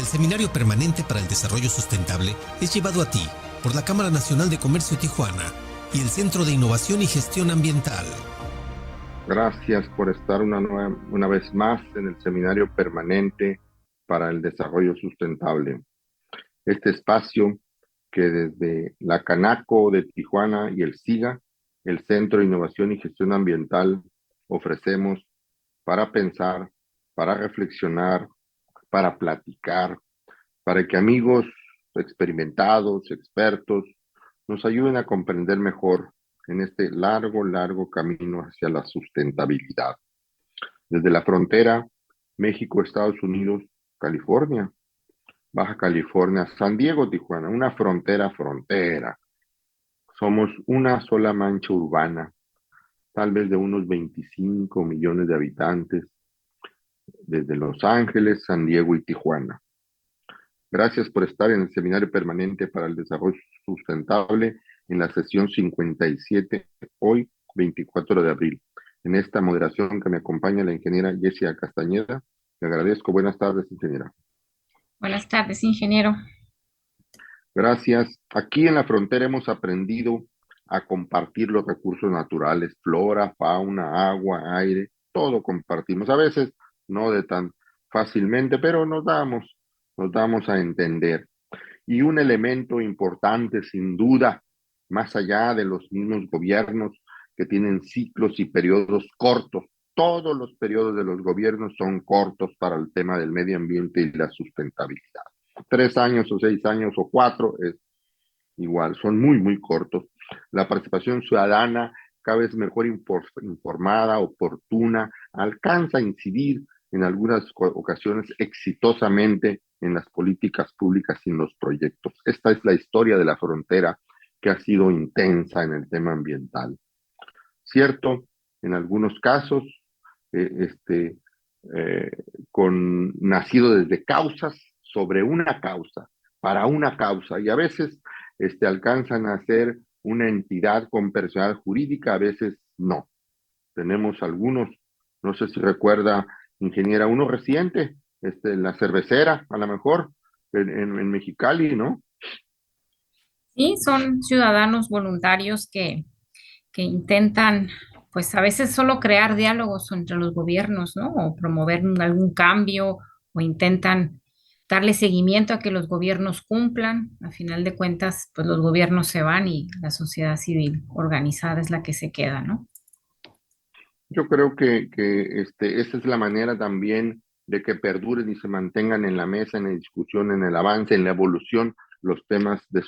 El Seminario Permanente para el Desarrollo Sustentable es llevado a ti por la Cámara Nacional de Comercio Tijuana y el Centro de Innovación y Gestión Ambiental. Gracias por estar una vez más en el Seminario Permanente para el Desarrollo Sustentable. Este espacio que desde la Canaco de Tijuana y el SIGA, el Centro de Innovación y Gestión Ambiental, ofrecemos para pensar, para reflexionar, para platicar, para que amigos experimentados, expertos, nos ayuden a comprender mejor en este largo, largo camino hacia la sustentabilidad. Desde la frontera México, Estados Unidos, California, Baja California, San Diego, Tijuana, una frontera. Somos una sola mancha urbana, tal vez de unos 25 millones de habitantes, desde Los Ángeles, San Diego y Tijuana. Gracias por estar en el Seminario Permanente para el Desarrollo Sustentable en la sesión 57, hoy 24 de abril. En esta moderación que me acompaña la ingeniera Jessica Castañeda. Le agradezco. Buenas tardes, ingeniera. Buenas tardes, ingeniero. Gracias. Aquí en la frontera hemos aprendido a compartir los recursos naturales, flora, fauna, agua, aire, todo compartimos. A veces no de tan fácilmente, pero nos damos a entender. Y un elemento importante, sin duda, más allá de los mismos gobiernos que tienen ciclos y periodos cortos, todos los periodos de los gobiernos son cortos para el tema del medio ambiente y la sustentabilidad. 3 años o 6 años o 4 es igual, son muy, muy cortos. La participación ciudadana, cada vez mejor informada, oportuna, alcanza a incidir en algunas ocasiones exitosamente en las políticas públicas y en los proyectos. Esta es la historia de la frontera que ha sido intensa en el tema ambiental. Cierto, en algunos casos, eh, este, eh, nacido desde causas sobre una causa, para una causa, y a veces alcanzan a ser una entidad con personalidad jurídica, a veces no. Tenemos algunos, no sé si recuerda, ingeniera, uno reciente, la cervecera, a lo mejor, en Mexicali, ¿no? Sí, son ciudadanos voluntarios que intentan, pues a veces solo crear diálogos entre los gobiernos, ¿no? O promover algún cambio o intentan darle seguimiento a que los gobiernos cumplan. A final de cuentas, pues los gobiernos se van y la sociedad civil organizada es la que se queda, ¿no? Yo creo que esa es la manera también de que perduren y se mantengan en la mesa, en la discusión, en el avance, en la evolución, los temas de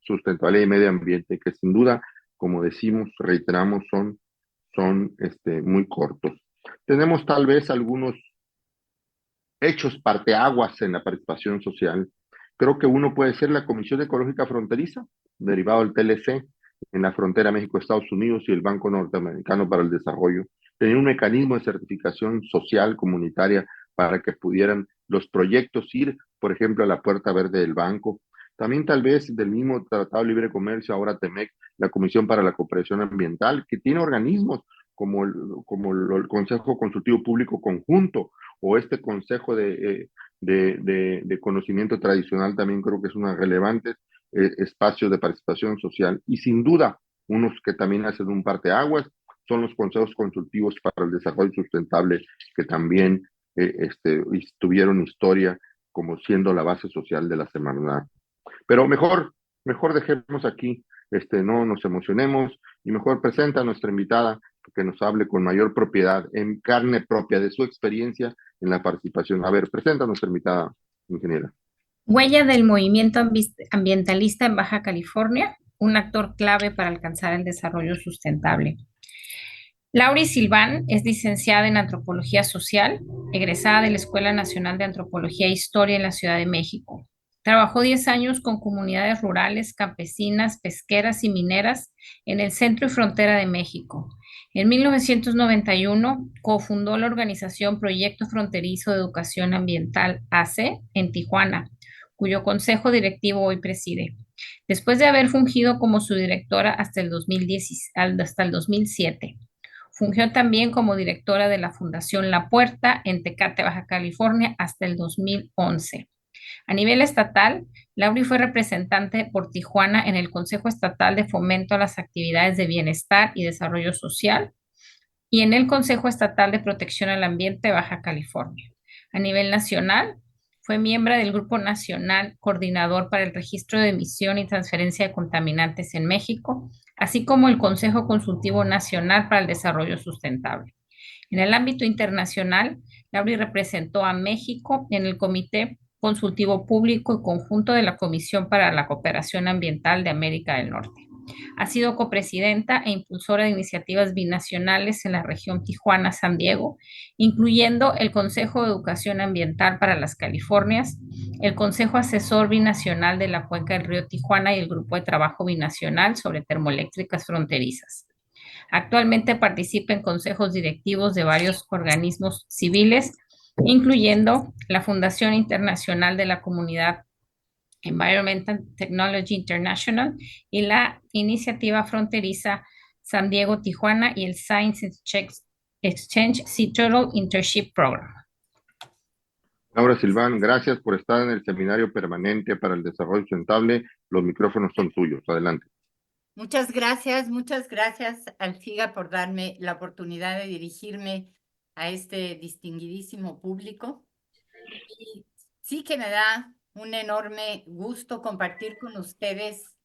sustentabilidad y medio ambiente, que sin duda, como decimos, reiteramos, son muy cortos. Tenemos tal vez algunos hechos parteaguas en la participación social. Creo que uno puede ser la Comisión Ecológica Fronteriza, derivado del TLC, en la frontera México-Estados Unidos y el Banco Norteamericano para el Desarrollo. Tener un mecanismo de certificación social comunitaria para que pudieran los proyectos ir, por ejemplo, a la puerta verde del banco. También tal vez del mismo Tratado de Libre Comercio, ahora TEMEC, la Comisión para la Cooperación Ambiental, que tiene organismos como el Consejo Consultivo Público Conjunto, o este consejo de conocimiento tradicional también creo que es un relevante espacio de participación social. Y sin duda, unos que también hacen un parteaguas son los consejos consultivos para el desarrollo sustentable, que también tuvieron historia como siendo la base social de la Semarnat. Pero mejor dejemos aquí, no nos emocionemos y mejor presenta a nuestra invitada que nos hable con mayor propiedad, en carne propia de su experiencia en la participación. A ver, presenta a nuestra invitada, ingeniera. Huella del movimiento ambientalista en Baja California, un actor clave para alcanzar el desarrollo sustentable. Lauri Silván es licenciada en Antropología Social, egresada de la Escuela Nacional de Antropología e Historia en la Ciudad de México. Trabajó 10 años con comunidades rurales, campesinas, pesqueras y mineras en el centro y frontera de México. En 1991 cofundó la organización Proyecto Fronterizo de Educación Ambiental AC en Tijuana, cuyo consejo directivo hoy preside. Después de haber fungido como su directora hasta el 2007. Fungió también como directora de la Fundación La Puerta en Tecate, Baja California, hasta el 2011. A nivel estatal, Lauri fue representante por Tijuana en el Consejo Estatal de Fomento a las Actividades de Bienestar y Desarrollo Social y en el Consejo Estatal de Protección al Ambiente de Baja California. A nivel nacional, fue miembro del Grupo Nacional Coordinador para el Registro de Emisión y Transferencia de Contaminantes en México, así como el Consejo Consultivo Nacional para el Desarrollo Sustentable. En el ámbito internacional, Lauri representó a México en el Comité Consultivo Público y Conjunto de la Comisión para la Cooperación Ambiental de América del Norte. Ha sido copresidenta e impulsora de iniciativas binacionales en la región Tijuana-San Diego, incluyendo el Consejo de Educación Ambiental para las Californias, el Consejo Asesor Binacional de la Cuenca del Río Tijuana y el Grupo de Trabajo Binacional sobre Termoeléctricas Fronterizas. Actualmente participa en consejos directivos de varios organismos civiles, incluyendo la Fundación Internacional de la Comunidad Environmental Technology International y la iniciativa fronteriza San Diego-Tijuana y el Science Exchange Sea-Turtle Internship Program. Laura Silván, gracias por estar en el Seminario Permanente para el Desarrollo Sustentable. Los micrófonos son tuyos. Adelante. muchas gracias, Alfiga, por darme la oportunidad de dirigirme a este distinguidísimo público. Y sí que me da un enorme gusto compartir con ustedes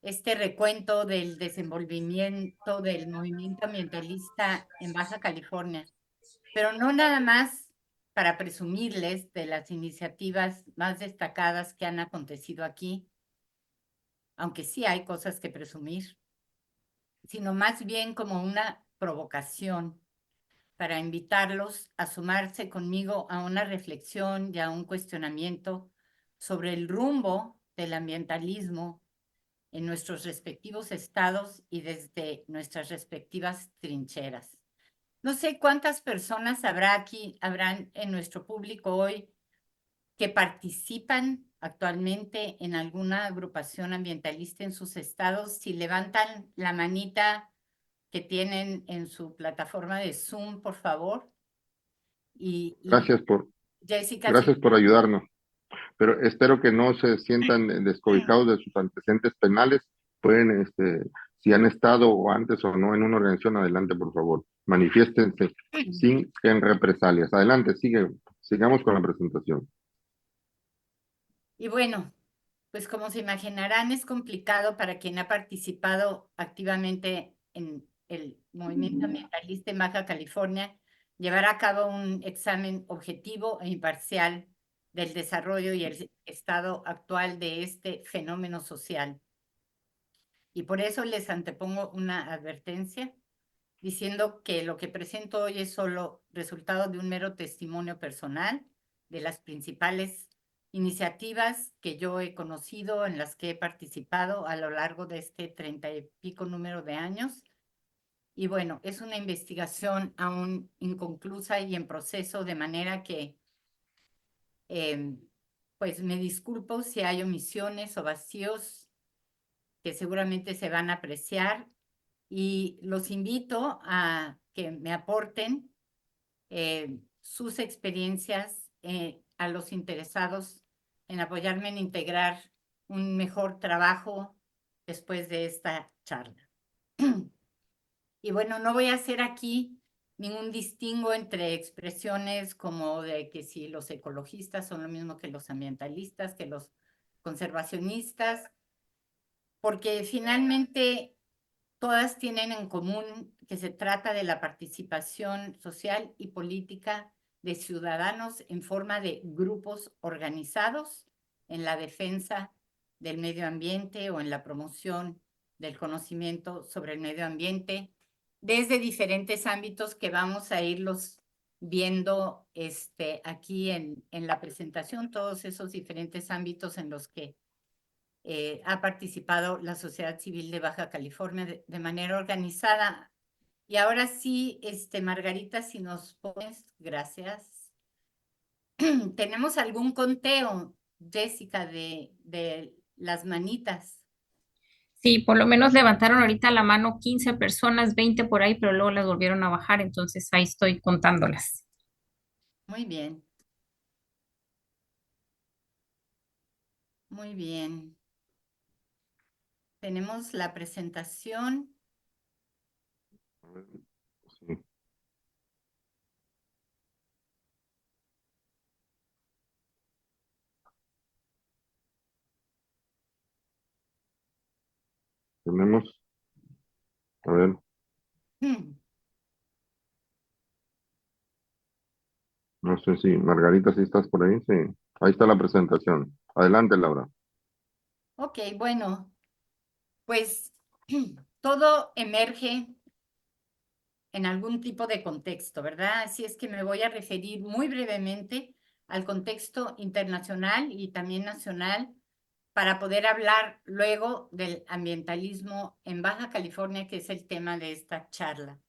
este recuento del desenvolvimiento del movimiento ambientalista en Baja California, pero no nada más para presumirles de las iniciativas más destacadas que han acontecido aquí, aunque sí hay cosas que presumir, sino más bien como una provocación para invitarlos a sumarse conmigo a una reflexión y a un cuestionamiento sobre el rumbo del ambientalismo en nuestros respectivos estados y desde nuestras respectivas trincheras. No sé cuántas personas habrán en nuestro público hoy que participan actualmente en alguna agrupación ambientalista en sus estados. Si levantan la manita que tienen en su plataforma de Zoom, por favor. Gracias Jessica, gracias por ayudarnos. Pero espero que no se sientan descobijados de sus antecedentes penales. Pueden, si han estado o antes o no en una organización, adelante, por favor. Manifiéstense sin en represalias. Adelante, sigamos con la presentación. Y bueno, pues como se imaginarán, es complicado para quien ha participado activamente en el movimiento ambientalista en Baja California llevar a cabo un examen objetivo e imparcial del desarrollo y el estado actual de este fenómeno social. Y por eso les antepongo una advertencia diciendo que lo que presento hoy es solo resultado de un mero testimonio personal de las principales iniciativas que yo he conocido, en las que he participado a lo largo de este 30 y pico número de años. Y bueno, es una investigación aún inconclusa y en proceso, de manera que pues me disculpo si hay omisiones o vacíos que seguramente se van a apreciar, y los invito a que me aporten sus experiencias a los interesados en apoyarme en integrar un mejor trabajo después de esta charla. Y bueno, no voy a hacer aquí ningún distingo entre expresiones como de que si los ecologistas son lo mismo que los ambientalistas, que los conservacionistas, porque finalmente todas tienen en común que se trata de la participación social y política de ciudadanos en forma de grupos organizados en la defensa del medio ambiente o en la promoción del conocimiento sobre el medio ambiente desde diferentes ámbitos que vamos a irlos viendo aquí en la presentación, todos esos diferentes ámbitos en los que ha participado la sociedad civil de Baja California de manera organizada. Y ahora sí, Margarita, si nos pones, gracias. ¿Tenemos algún conteo, Jessica, de las manitas? Sí, por lo menos levantaron ahorita la mano 15 personas, 20 por ahí, pero luego las volvieron a bajar, entonces ahí estoy contándolas. Muy bien. Muy bien. Tenemos la presentación. A ver, sí. Tenemos, a ver, no sé si Margarita, si estás por ahí, sí. Ahí está la presentación. Adelante, Laura. Ok, bueno, pues todo emerge en algún tipo de contexto, ¿verdad? Así es que me voy a referir muy brevemente al contexto internacional y también nacional para poder hablar luego del ambientalismo en Baja California, que es el tema de esta charla.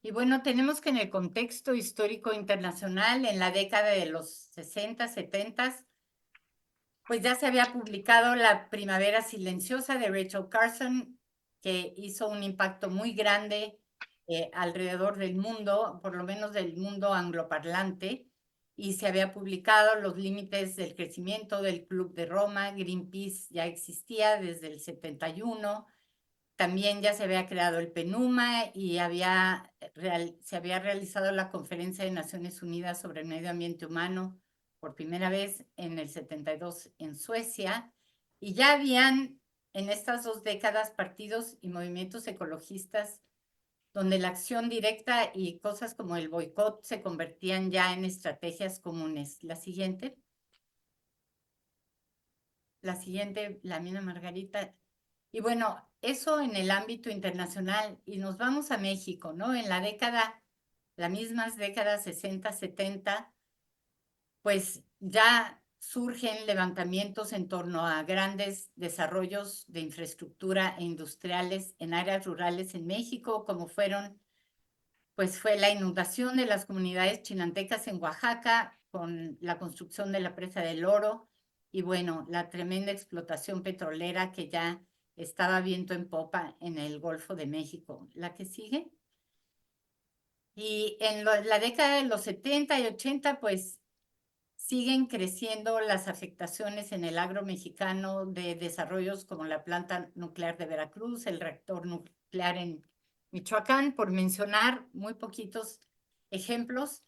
Y bueno, tenemos que en el contexto histórico internacional, en la década de los 60, 70, pues ya se había publicado La Primavera Silenciosa de Rachel Carson, que hizo un impacto muy grande alrededor del mundo, por lo menos del mundo angloparlante, y se había publicado Los Límites del Crecimiento del Club de Roma. Greenpeace ya existía desde el 71. También ya se había creado el PNUMA y se había realizado la Conferencia de Naciones Unidas sobre el Medio Ambiente Humano por primera vez en el 72 en Suecia, y ya habían en estas 2 décadas partidos y movimientos ecologistas donde la acción directa y cosas como el boicot se convertían ya en estrategias comunes. La siguiente, la mina Margarita. Y bueno, eso en el ámbito internacional, y nos vamos a México, ¿no? En las mismas décadas 60, 70, pues ya surgen levantamientos en torno a grandes desarrollos de infraestructura e industriales en áreas rurales en México, como fue la inundación de las comunidades chinantecas en Oaxaca con la construcción de la presa del Oro, y bueno, la tremenda explotación petrolera que ya estaba viento en popa en el Golfo de México. La que sigue. Y en la década de los 70 y 80, pues siguen creciendo las afectaciones en el agro mexicano de desarrollos como la planta nuclear de Veracruz, el reactor nuclear en Michoacán, por mencionar muy poquitos ejemplos,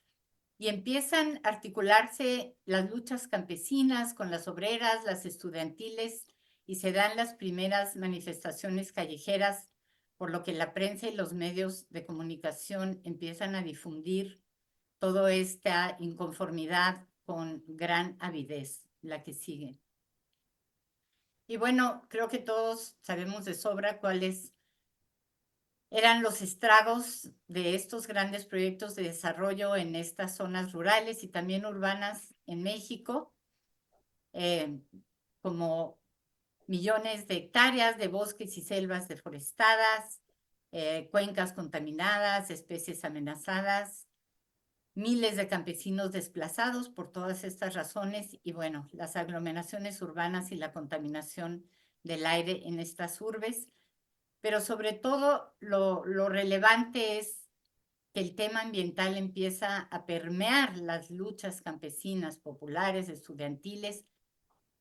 y empiezan a articularse las luchas campesinas con las obreras, las estudiantiles, y se dan las primeras manifestaciones callejeras, por lo que la prensa y los medios de comunicación empiezan a difundir toda esta inconformidad con gran avidez. La que sigue. Y bueno, creo que todos sabemos de sobra cuáles eran los estragos de estos grandes proyectos de desarrollo en estas zonas rurales y también urbanas en México, como millones de hectáreas de bosques y selvas deforestadas, cuencas contaminadas, especies amenazadas, miles de campesinos desplazados por todas estas razones, y bueno, las aglomeraciones urbanas y la contaminación del aire en estas urbes. Pero sobre todo lo relevante es que el tema ambiental empieza a permear las luchas campesinas, populares, estudiantiles,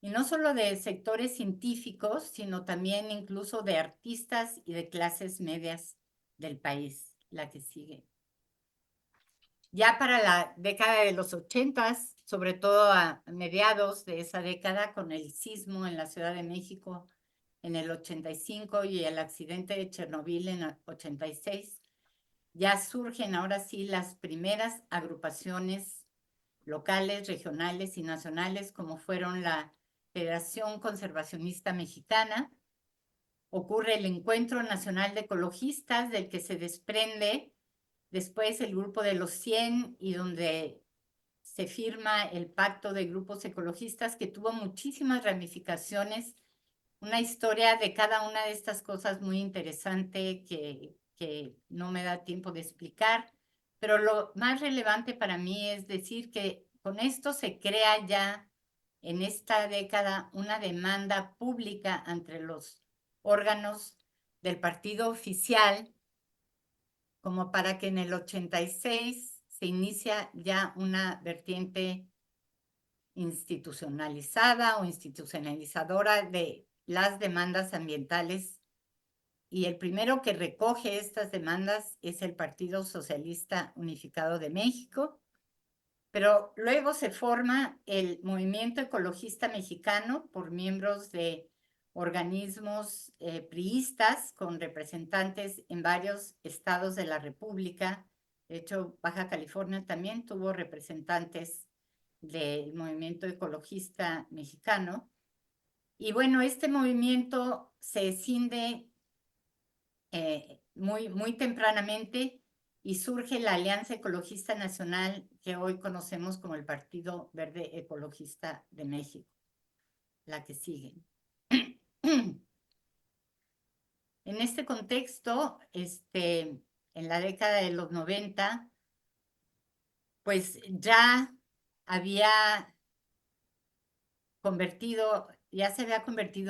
y no solo de sectores científicos, sino también incluso de artistas y de clases medias del país. La que sigue. Ya para la década de los 80s, sobre todo a mediados de esa década, con el sismo en la Ciudad de México en el 85 y el accidente de Chernobyl en el 86, ya surgen ahora sí las primeras agrupaciones locales, regionales y nacionales, como fueron la Federación Conservacionista Mexicana. Ocurre el Encuentro Nacional de Ecologistas, del que se desprende después el Grupo de los 100, y donde se firma el Pacto de Grupos Ecologistas, que tuvo muchísimas ramificaciones, una historia de cada una de estas cosas muy interesante que no me da tiempo de explicar, pero lo más relevante para mí es decir que con esto se crea ya en esta década una demanda pública entre los órganos del partido oficial, como para que en el 86 se inicia ya una vertiente institucionalizada o institucionalizadora de las demandas ambientales, y el primero que recoge estas demandas es el Partido Socialista Unificado de México, pero luego se forma el Movimiento Ecologista Mexicano por miembros de organismos priistas con representantes en varios estados de la República. De hecho, Baja California también tuvo representantes del Movimiento Ecologista Mexicano. Y bueno, este movimiento se escinde muy tempranamente y surge la Alianza Ecologista Nacional, que hoy conocemos como el Partido Verde Ecologista de México, la que sigue. En este contexto, en la década de los 90, pues ya se había convertido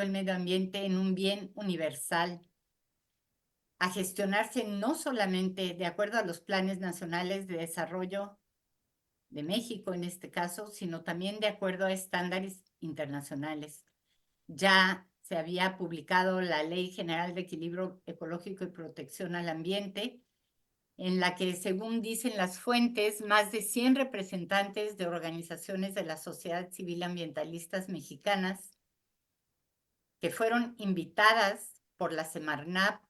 el medio ambiente en un bien universal, a gestionarse no solamente de acuerdo a los planes nacionales de desarrollo de México en este caso, sino también de acuerdo a estándares internacionales. Ya se había publicado la Ley General de Equilibrio Ecológico y Protección al Ambiente, en la que, según dicen las fuentes, más de 100 representantes de organizaciones de la sociedad civil ambientalistas mexicanas, que fueron invitadas por la Semarnat,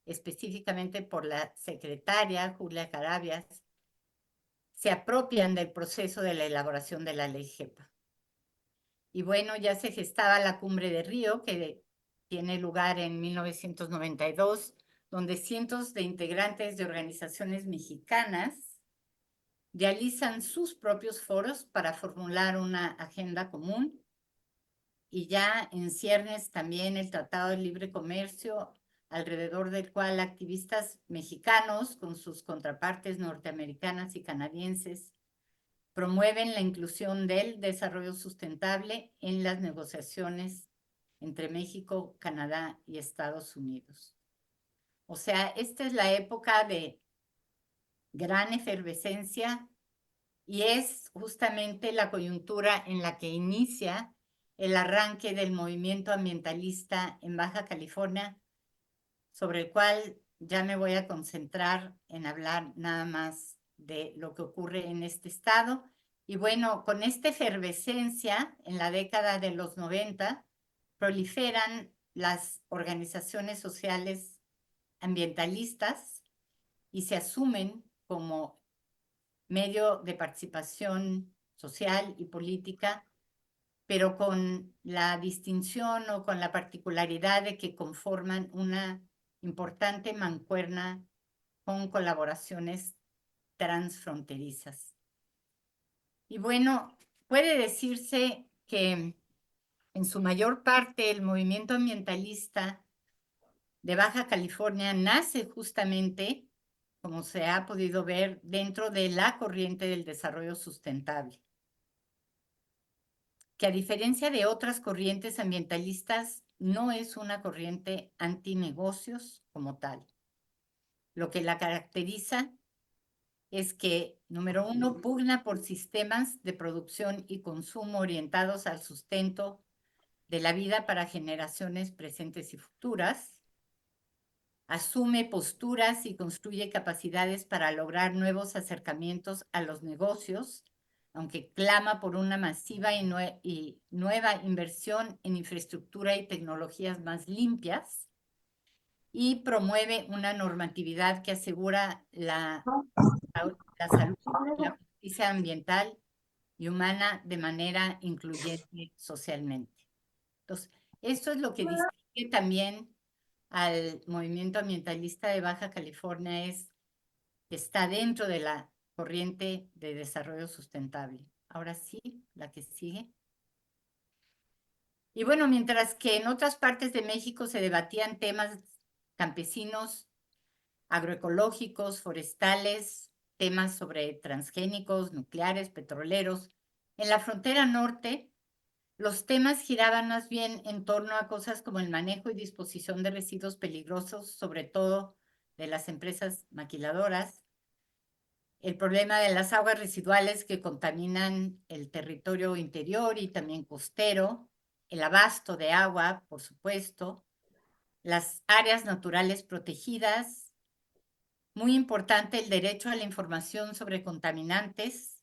específicamente por la secretaria Julia Carabias, se apropian del proceso de la elaboración de la ley GEPA. Y bueno, ya se gestaba la Cumbre de Río, que tiene lugar en 1992, donde cientos de integrantes de organizaciones mexicanas realizan sus propios foros para formular una agenda común. Y ya en ciernes también el Tratado de Libre Comercio, alrededor del cual activistas mexicanos con sus contrapartes norteamericanas y canadienses promueven la inclusión del desarrollo sustentable en las negociaciones entre México, Canadá y Estados Unidos. O sea, esta es la época de gran efervescencia y es justamente la coyuntura en la que inicia el arranque del movimiento ambientalista en Baja California, sobre el cual ya me voy a concentrar en hablar nada más de lo que ocurre en este estado. Y bueno, con esta efervescencia en la década de los 90, proliferan las organizaciones sociales ambientalistas y se asumen como medio de participación social y política, pero con la distinción o con la particularidad de que conforman una importante mancuerna con colaboraciones transfronterizas. Y bueno, puede decirse que en su mayor parte el movimiento ambientalista de Baja California nace justamente, como se ha podido ver, dentro de la corriente del desarrollo sustentable, que a diferencia de otras corrientes ambientalistas, no es una corriente antinegocios como tal. Lo que la caracteriza es que, número uno, pugna por sistemas de producción y consumo orientados al sustento de la vida para generaciones presentes y futuras, asume posturas y construye capacidades para lograr nuevos acercamientos a los negocios, aunque clama por una masiva y nueva inversión en infraestructura y tecnologías más limpias, y promueve una normatividad que asegura la salud y la justicia ambiental y humana de manera incluyente socialmente. Entonces, esto es lo que distingue también al movimiento ambientalista de Baja California, es que está dentro de la corriente de desarrollo sustentable. Ahora sí, la que sigue. Y bueno, mientras que en otras partes de México se debatían temas campesinos, agroecológicos, forestales, temas sobre transgénicos, nucleares, petroleros, en la frontera norte, los temas giraban más bien en torno a cosas como el manejo y disposición de residuos peligrosos, sobre todo de las empresas maquiladoras, el problema de las aguas residuales que contaminan el territorio interior y también costero, el abasto de agua, por supuesto, las áreas naturales protegidas, muy importante el derecho a la información sobre contaminantes,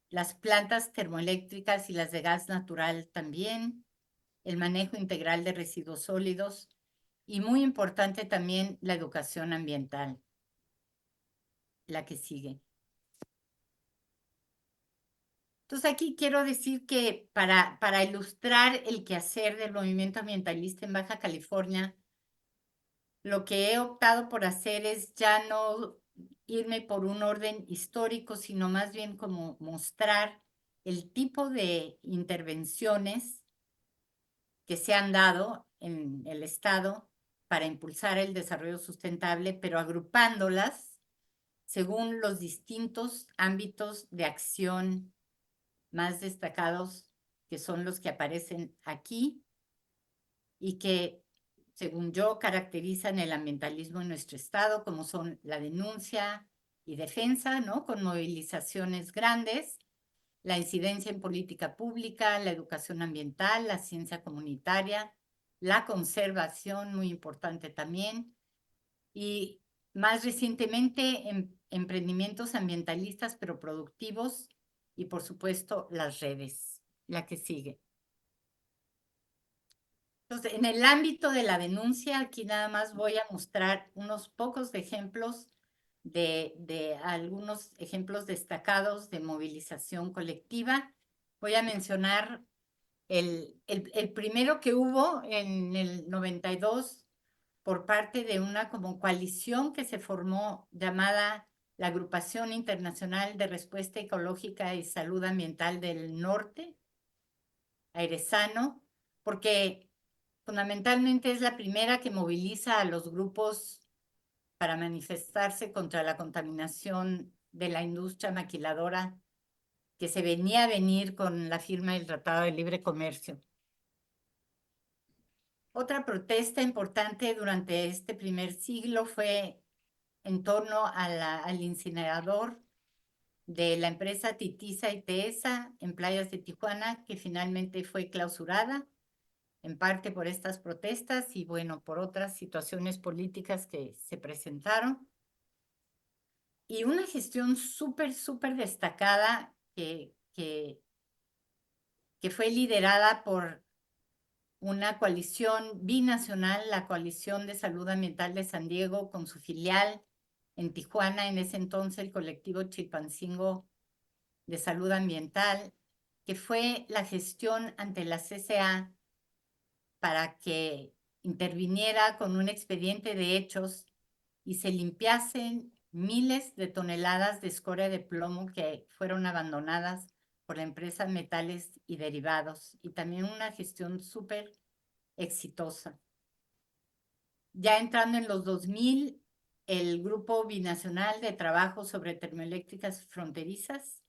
las plantas termoeléctricas y las de gas natural también, el manejo integral de residuos sólidos y muy importante también la educación ambiental, la que sigue. Entonces aquí quiero decir que para ilustrar el quehacer del movimiento ambientalista en Baja California, lo que he optado por hacer es ya no irme por un orden histórico, sino más bien como mostrar el tipo de intervenciones que se han dado en el Estado para impulsar el desarrollo sustentable, pero agrupándolas según los distintos ámbitos de acción más destacados, que son los que aparecen aquí y que, según yo, caracterizan el ambientalismo en nuestro Estado, como son la denuncia y defensa, ¿no? Con movilizaciones grandes, la incidencia en política pública, la educación ambiental, la ciencia comunitaria, la conservación, muy importante también, y más recientemente emprendimientos ambientalistas pero productivos y por supuesto las redes, la que sigue. Entonces, en el ámbito de la denuncia, aquí nada más voy a mostrar unos pocos ejemplos de algunos ejemplos destacados de movilización colectiva. Voy a mencionar el primero que hubo en el 92 por parte de una como coalición que se formó llamada la Agrupación Internacional de Respuesta Ecológica y Salud Ambiental del Norte, Airezano, porque fundamentalmente es la primera que moviliza a los grupos para manifestarse contra la contaminación de la industria maquiladora que se venía a venir con la firma del Tratado de Libre Comercio. Otra protesta importante durante este primer siglo fue en torno al incinerador de la empresa Titiza y Tehesa en playas de Tijuana, que finalmente fue clausurada, en parte por estas protestas y, bueno, por otras situaciones políticas que se presentaron. Y una gestión súper destacada que fue liderada por una coalición binacional, la Coalición de Salud Ambiental de San Diego, con su filial en Tijuana, en ese entonces el colectivo Chilpancingo de Salud Ambiental, que fue la gestión ante la CCA para que interviniera con un expediente de hechos y se limpiasen miles de toneladas de escoria de plomo que fueron abandonadas por la empresa Metales y Derivados, y también una gestión súper exitosa. Ya entrando en los 2000, el Grupo Binacional de Trabajo sobre Termoeléctricas Fronterizas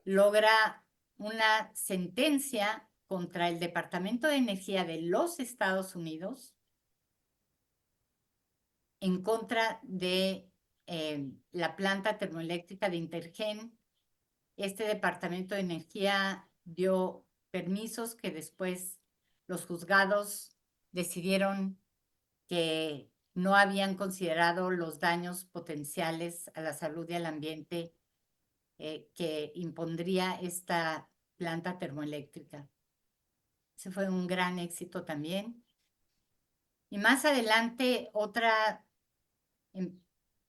logra una sentencia contra el Departamento de Energía de los Estados Unidos en contra de la planta termoeléctrica de Intergen. Este Departamento de Energía dio permisos que después los juzgados decidieron que no habían considerado los daños potenciales a la salud y al ambiente que impondría esta planta termoeléctrica. Ese fue un gran éxito también. Y más adelante, otra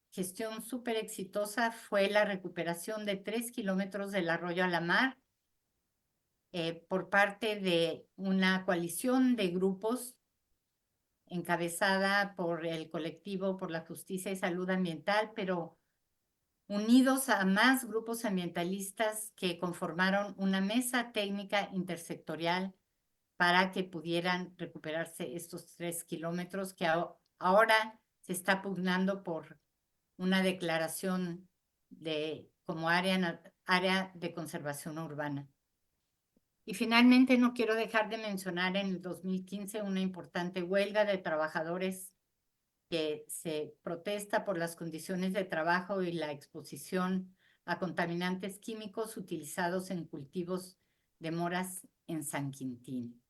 gestión súper exitosa fue la recuperación de 3 kilómetros del arroyo a la mar por parte de una coalición de grupos encabezada por el colectivo por la justicia y salud ambiental, pero unidos a más grupos ambientalistas que conformaron una mesa técnica intersectorial para que pudieran recuperarse estos 3 kilómetros que ahora se está pugnando por una declaración como área de conservación urbana. Y finalmente no quiero dejar de mencionar en el 2015 una importante huelga de trabajadores que se protesta por las condiciones de trabajo y la exposición a contaminantes químicos utilizados en cultivos de moras en San Quintín.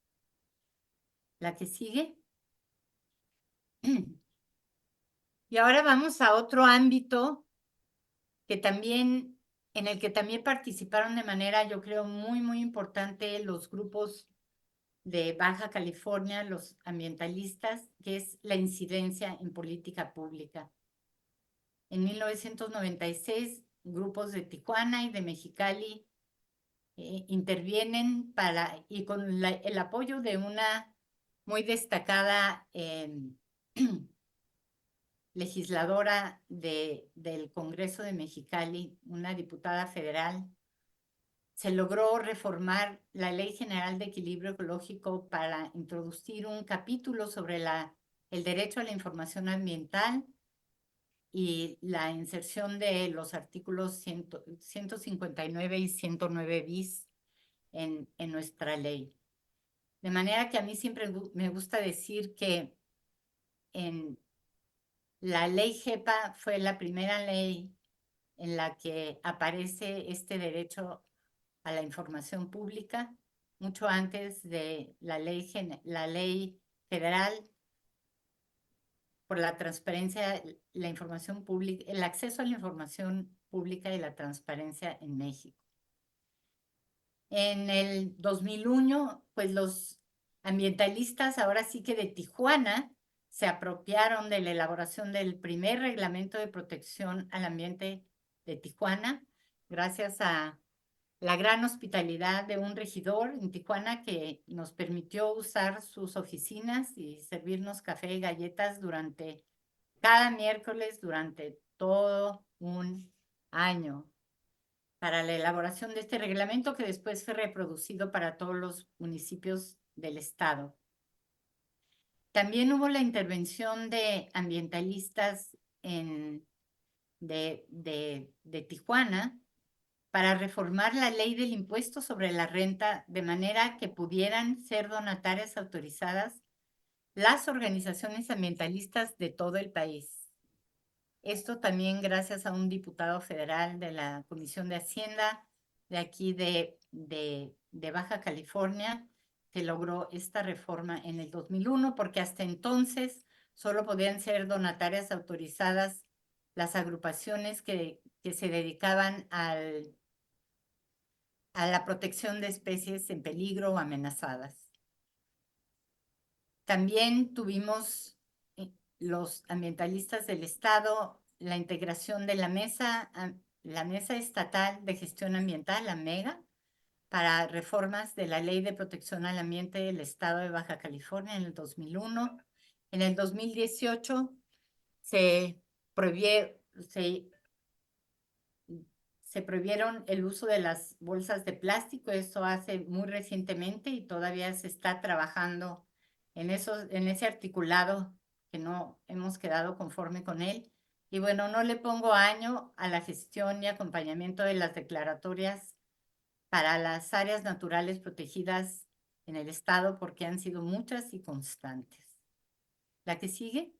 La que sigue. Y ahora vamos a otro ámbito que también, en el que también participaron de manera, yo creo, muy importante los grupos de Baja California, los ambientalistas, que es la incidencia en política pública. En 1996, grupos de Tijuana y de Mexicali intervienen y con el apoyo de una muy destacada legisladora del Congreso de Mexicali, una diputada federal, se logró reformar la Ley General de Equilibrio Ecológico para introducir un capítulo sobre el derecho a la información ambiental y la inserción de los artículos 159 y 109 bis en nuestra ley. De manera que a mí siempre me gusta decir que la ley GEPA fue la primera ley en la que aparece este derecho a la información pública, mucho antes de la ley federal por la transparencia, la información pública, el acceso a la información pública y la transparencia en México. En el 2001, pues los ambientalistas, ahora sí que de Tijuana, se apropiaron de la elaboración del primer reglamento de protección al ambiente de Tijuana, gracias a la gran hospitalidad de un regidor en Tijuana que nos permitió usar sus oficinas y servirnos café y galletas cada miércoles durante todo un año para la elaboración de este reglamento que después fue reproducido para todos los municipios del estado. También hubo la intervención de ambientalistas de Tijuana para reformar la ley del impuesto sobre la renta de manera que pudieran ser donatarias autorizadas las organizaciones ambientalistas de todo el país. Esto también gracias a un diputado federal de la Comisión de Hacienda de aquí de Baja California, que logró esta reforma en el 2001, porque hasta entonces solo podían ser donatarias autorizadas las agrupaciones que se dedicaban a la protección de especies en peligro o amenazadas. También tuvimos los ambientalistas del estado la integración de la Mesa Estatal de Gestión Ambiental, la MEGA, para reformas de la Ley de Protección al Ambiente del Estado de Baja California en el 2001. En el 2018 se prohibieron el uso de las bolsas de plástico. Esto hace muy recientemente y todavía se está trabajando en ese articulado que no hemos quedado conforme con él. Y bueno, no le pongo año a la gestión y acompañamiento de las declaratorias para las áreas naturales protegidas en el estado porque han sido muchas y constantes. La que sigue.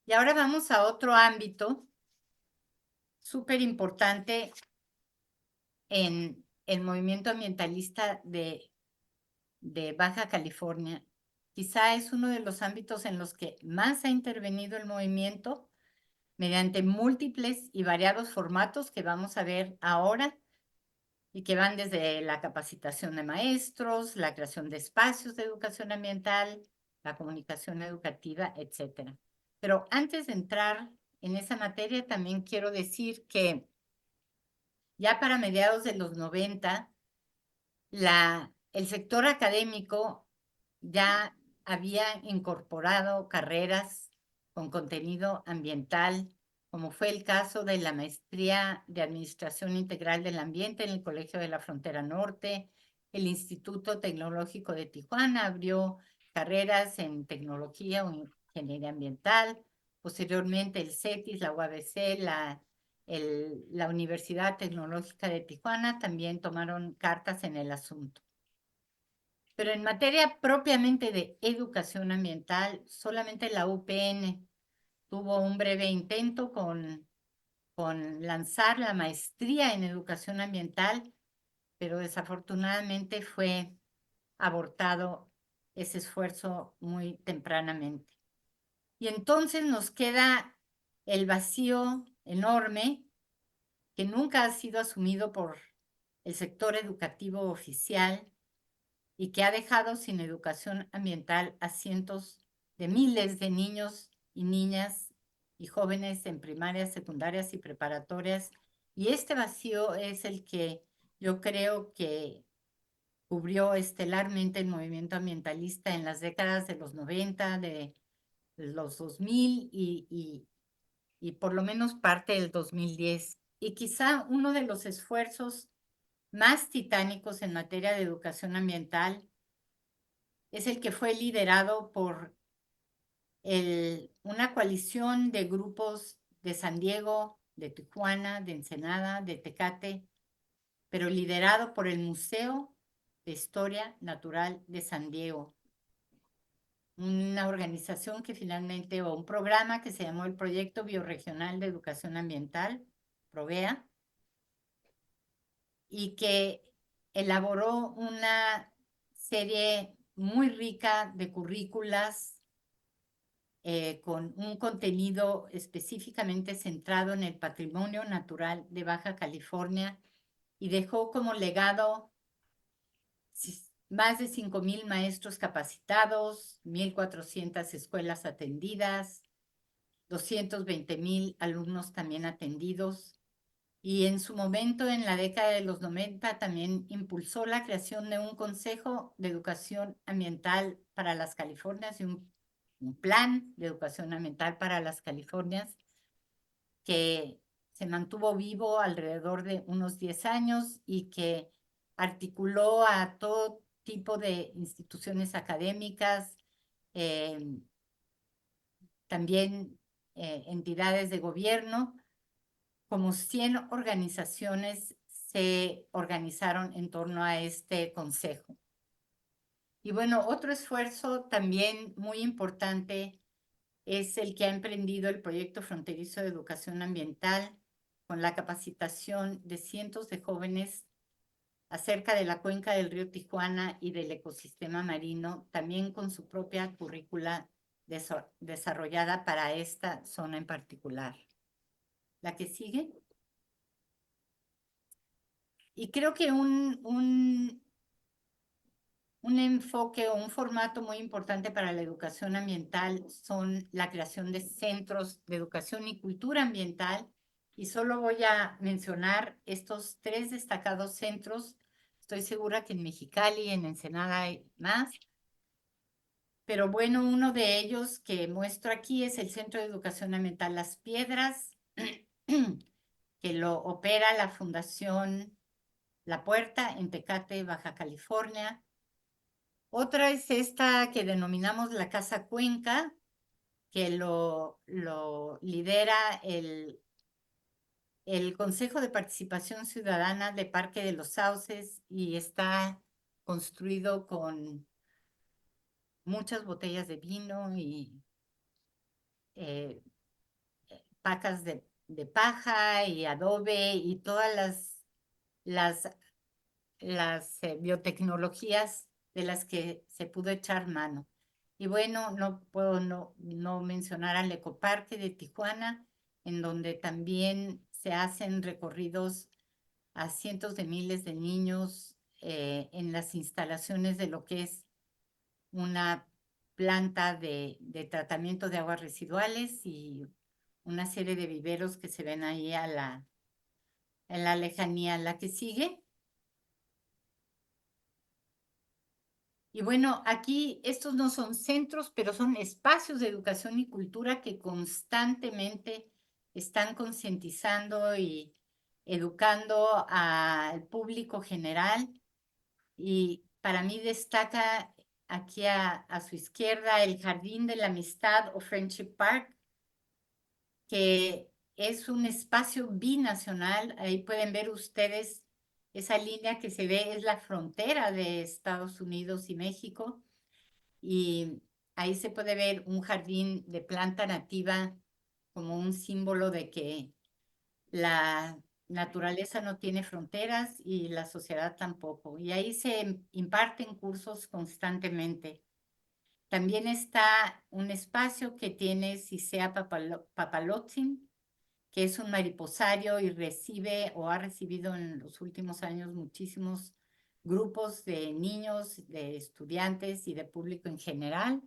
Y ahora vamos a otro ámbito súper importante en el movimiento ambientalista de Baja California. Quizá es uno de los ámbitos en los que más ha intervenido el movimiento mediante múltiples y variados formatos que vamos a ver ahora y que van desde la capacitación de maestros, la creación de espacios de educación ambiental, la comunicación educativa, etc. Pero antes de entrar en esa materia, también quiero decir que ya para mediados de los 90, el sector académico ya había incorporado carreras con contenido ambiental, como fue el caso de la maestría de Administración Integral del Ambiente en el Colegio de la Frontera Norte. El Instituto Tecnológico de Tijuana abrió carreras en tecnología o ingeniería ambiental. Posteriormente el CETIS, la UABC, la Universidad Tecnológica de Tijuana también tomaron cartas en el asunto. Pero en materia propiamente de educación ambiental, solamente la UPN tuvo un breve intento con lanzar la maestría en educación ambiental, pero desafortunadamente fue abortado ese esfuerzo muy tempranamente. Y entonces nos queda el vacío enorme que nunca ha sido asumido por el sector educativo oficial y que ha dejado sin educación ambiental a cientos de miles de niños y niñas y jóvenes en primarias, secundarias y preparatorias. Y este vacío es el que yo creo que cubrió estelarmente el movimiento ambientalista en las décadas de los 90, de los 2000 y por lo menos parte del 2010. Y quizá uno de los esfuerzos más titánicos en materia de educación ambiental es el que fue liderado por una coalición de grupos de San Diego, de Tijuana, de Ensenada, de Tecate, pero liderado por el Museo de Historia Natural de San Diego, una organización que finalmente, o un programa que se llamó el Proyecto Bioregional de Educación Ambiental, PROBEA, y que elaboró una serie muy rica de currículas con un contenido específicamente centrado en el patrimonio natural de Baja California y dejó como legado más de 5,000 maestros capacitados, 1,400 escuelas atendidas, 220,000 alumnos también atendidos. Y en su momento, en la década de los 90, también impulsó la creación de un Consejo de Educación Ambiental para las Californias y un plan de educación ambiental para las Californias que se mantuvo vivo alrededor de unos 10 años y que articuló a todo tipo de instituciones académicas, también entidades de gobierno. Como 100 organizaciones se organizaron en torno a este consejo. Y bueno, otro esfuerzo también muy importante es el que ha emprendido el Proyecto Fronterizo de Educación Ambiental con la capacitación de cientos de jóvenes acerca de la cuenca del río Tijuana y del ecosistema marino, también con su propia currícula desarrollada para esta zona en particular. La que sigue. Y creo que un enfoque o un formato muy importante para la educación ambiental son la creación de centros de educación y cultura ambiental. Y solo voy a mencionar estos 3 destacados centros. Estoy segura que en Mexicali, en Ensenada hay más. Pero bueno, uno de ellos que muestro aquí es el Centro de Educación Ambiental Las Piedras, que lo opera la Fundación La Puerta en Tecate, Baja California. Otra es esta que denominamos la Casa Cuenca, que lo lidera el Consejo de Participación Ciudadana de Parque de los Sauces y está construido con muchas botellas de vino y pacas de paja y adobe y todas las biotecnologías de las que se pudo echar mano. Y bueno, no puedo no mencionar al Ecoparque de Tijuana, en donde también se hacen recorridos a cientos de miles de niños en las instalaciones de lo que es una planta de tratamiento de aguas residuales y una serie de viveros que se ven ahí en la lejanía. La que sigue. Y bueno, aquí estos no son centros, pero son espacios de educación y cultura que constantemente están concientizando y educando al público general. Y para mí destaca aquí a su izquierda el Jardín de la Amistad o Friendship Park, que es un espacio binacional. Ahí pueden ver ustedes Esa línea que se ve es la frontera de Estados Unidos y México. Y ahí se puede ver un jardín de planta nativa como un símbolo de que la naturaleza no tiene fronteras y la sociedad tampoco. Y ahí se imparten cursos constantemente. También está un espacio que tiene Cicea papalotzin, que es un mariposario y recibe o ha recibido en los últimos años muchísimos grupos de niños, de estudiantes y de público en general.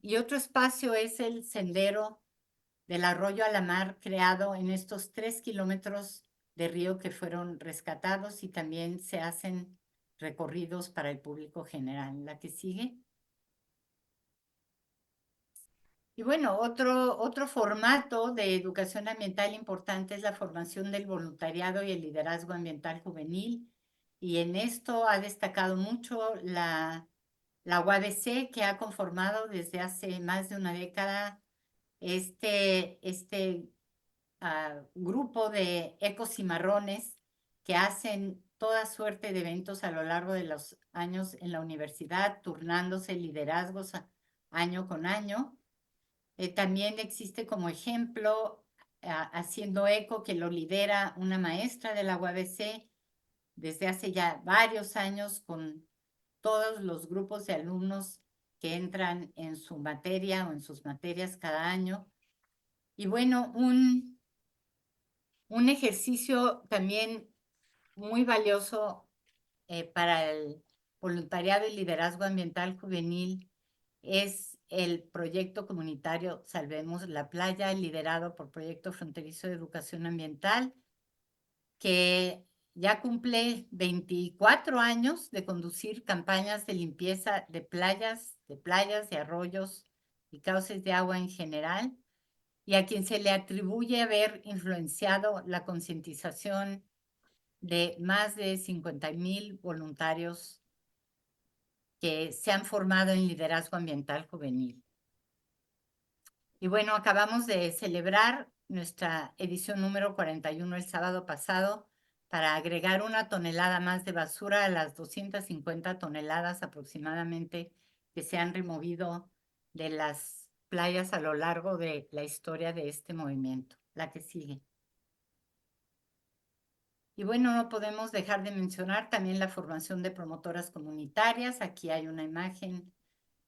Y otro espacio es el sendero del arroyo a la mar, creado en estos 3 kilómetros de río que fueron rescatados, y también se hacen recorridos para el público general. La que sigue. Y bueno, otro formato de educación ambiental importante es la formación del voluntariado y el liderazgo ambiental juvenil. Y en esto ha destacado mucho la UABC, que ha conformado desde hace más de una década este grupo de ecocimarrones que hacen toda suerte de eventos a lo largo de los años en la universidad, turnándose liderazgos año con año. También existe como ejemplo Haciendo Eco, que lo lidera una maestra de la UABC desde hace ya varios años, con todos los grupos de alumnos que entran en su materia o en sus materias cada año. Y bueno, un ejercicio también muy valioso para el voluntariado y liderazgo ambiental juvenil es el proyecto comunitario Salvemos la Playa, liderado por Proyecto Fronterizo de Educación Ambiental, que ya cumple 24 años de conducir campañas de limpieza de playas, de arroyos y cauces de agua en general, y a quien se le atribuye haber influenciado la concientización de más de 50,000 voluntarios que se han formado en liderazgo ambiental juvenil. Y bueno, acabamos de celebrar nuestra edición número 41 el sábado pasado, para agregar 1 tonelada más de basura a las 250 toneladas aproximadamente que se han removido de las playas a lo largo de la historia de este movimiento. La que sigue. Y bueno, no podemos dejar de mencionar también la formación de promotoras comunitarias. Aquí hay una imagen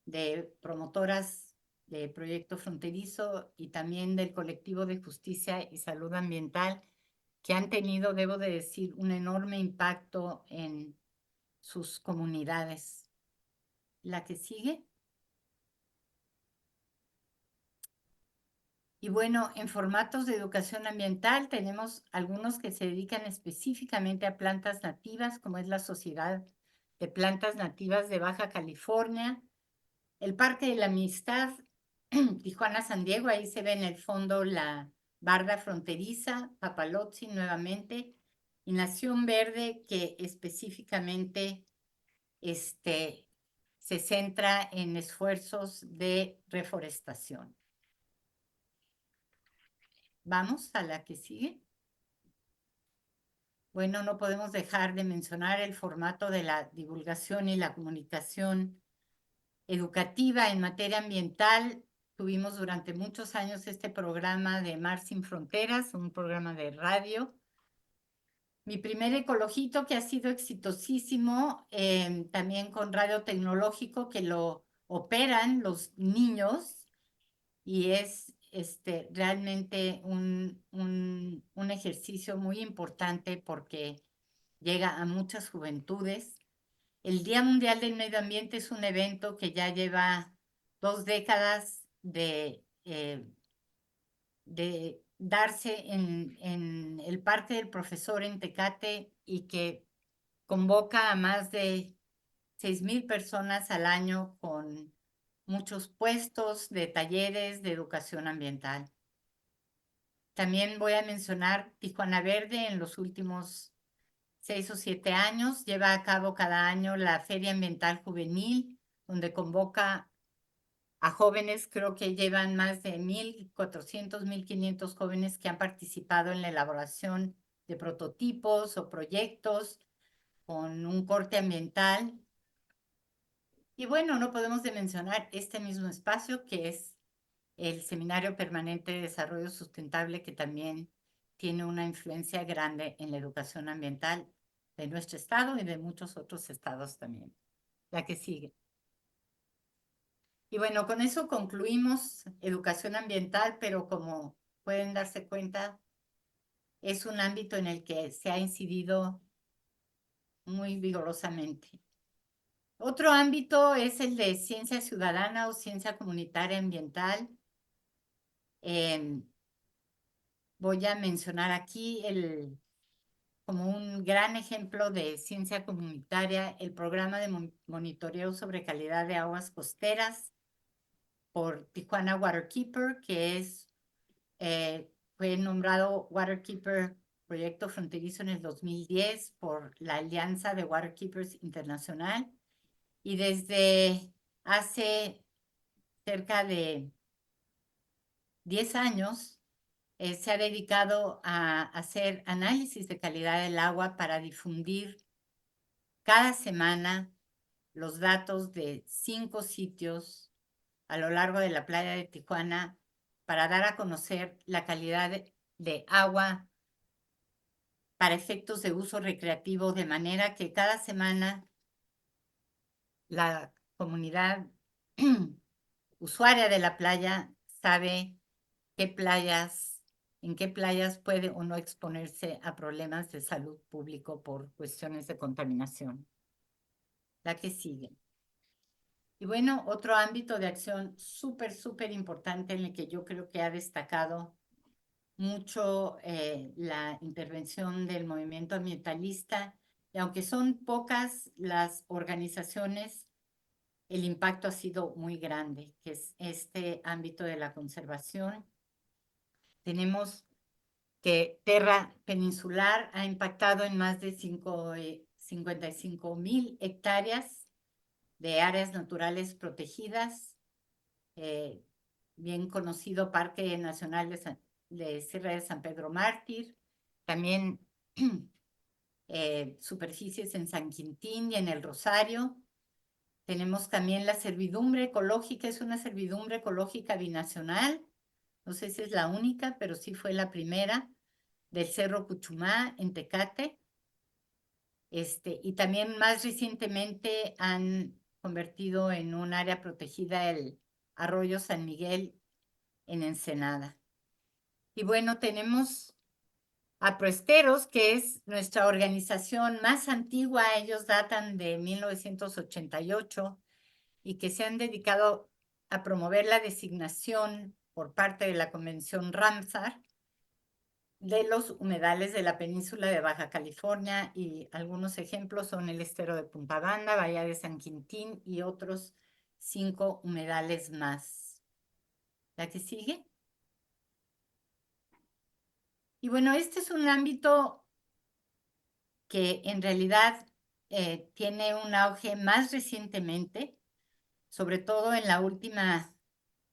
de promotoras de Proyecto Fronterizo y también del Colectivo de Justicia y Salud Ambiental, que han tenido, debo de decir, un enorme impacto en sus comunidades. La que sigue. Y bueno, en formatos de educación ambiental tenemos algunos que se dedican específicamente a plantas nativas, como es la Sociedad de Plantas Nativas de Baja California, el Parque de la Amistad, Tijuana-San Diego. Ahí se ve en el fondo la barda fronteriza, Papalotzin nuevamente, y Nación Verde, que específicamente se centra en esfuerzos de reforestación. Vamos a la que sigue. Bueno, no podemos dejar de mencionar el formato de la divulgación y la comunicación educativa en materia ambiental. Tuvimos durante muchos años este programa de Mar Sin Fronteras, un programa de radio. Mi primer ecologito, que ha sido exitosísimo, también con radio tecnológico, que lo operan los niños, y es realmente un ejercicio muy importante porque llega a muchas juventudes. El Día Mundial del Medio Ambiente es un evento que ya lleva 2 décadas de darse en el Parque del Profesor en Tecate, y que convoca a más de 6,000 personas al año, con muchos puestos de talleres de educación ambiental. También voy a mencionar Tijuana Verde. En los últimos 6 o 7 años lleva a cabo cada año la Feria Ambiental Juvenil, donde convoca a jóvenes. Creo que llevan más de 1,400, 1,500 jóvenes que han participado en la elaboración de prototipos o proyectos con un corte ambiental. Y bueno, no podemos de mencionar este mismo espacio que es el Seminario Permanente de Desarrollo Sustentable, que también tiene una influencia grande en la educación ambiental de nuestro estado y de muchos otros estados también. La que sigue. Y bueno, con eso concluimos educación ambiental, pero como pueden darse cuenta, es un ámbito en el que se ha incidido muy vigorosamente. Otro ámbito es el de ciencia ciudadana o ciencia comunitaria ambiental. Voy a mencionar aquí como un gran ejemplo de ciencia comunitaria, el programa de monitoreo sobre calidad de aguas costeras por Tijuana Waterkeeper, que fue nombrado Waterkeeper Proyecto Fronterizo en el 2010 por la Alianza de Waterkeepers Internacional, y desde hace cerca de 10 años se ha dedicado a hacer análisis de calidad del agua para difundir cada semana los datos de 5 sitios a lo largo de la playa de Tijuana para dar a conocer la calidad de agua para efectos de uso recreativo, de manera que cada semana la comunidad usuaria de la playa sabe en qué playas puede o no exponerse a problemas de salud público por cuestiones de contaminación. La que sigue. Y bueno, otro ámbito de acción súper importante en el que yo creo que ha destacado mucho la intervención del movimiento ambientalista, y aunque son pocas las organizaciones, el impacto ha sido muy grande, que es este ámbito de la conservación. Tenemos que Terra Peninsular ha impactado en más de 55,000 hectáreas de áreas naturales protegidas, bien conocido Parque Nacional de Sierra de San Pedro Mártir, también superficies en San Quintín y en el Rosario. Tenemos también la servidumbre ecológica, es una servidumbre ecológica binacional, no sé si es la única, pero sí fue la primera, del Cerro Cuchumá en Tecate. Y también más recientemente han convertido en un área protegida el Arroyo San Miguel en Ensenada. Y bueno, tenemos a Proesteros, que es nuestra organización más antigua. Ellos datan de 1988 y que se han dedicado a promover la designación por parte de la Convención Ramsar de los humedales de la península de Baja California, y algunos ejemplos son el estero de Punta Banda, Bahía de San Quintín y otros 5 humedales más. ¿La que sigue? Y bueno, este es un ámbito que en realidad tiene un auge más recientemente, sobre todo en la última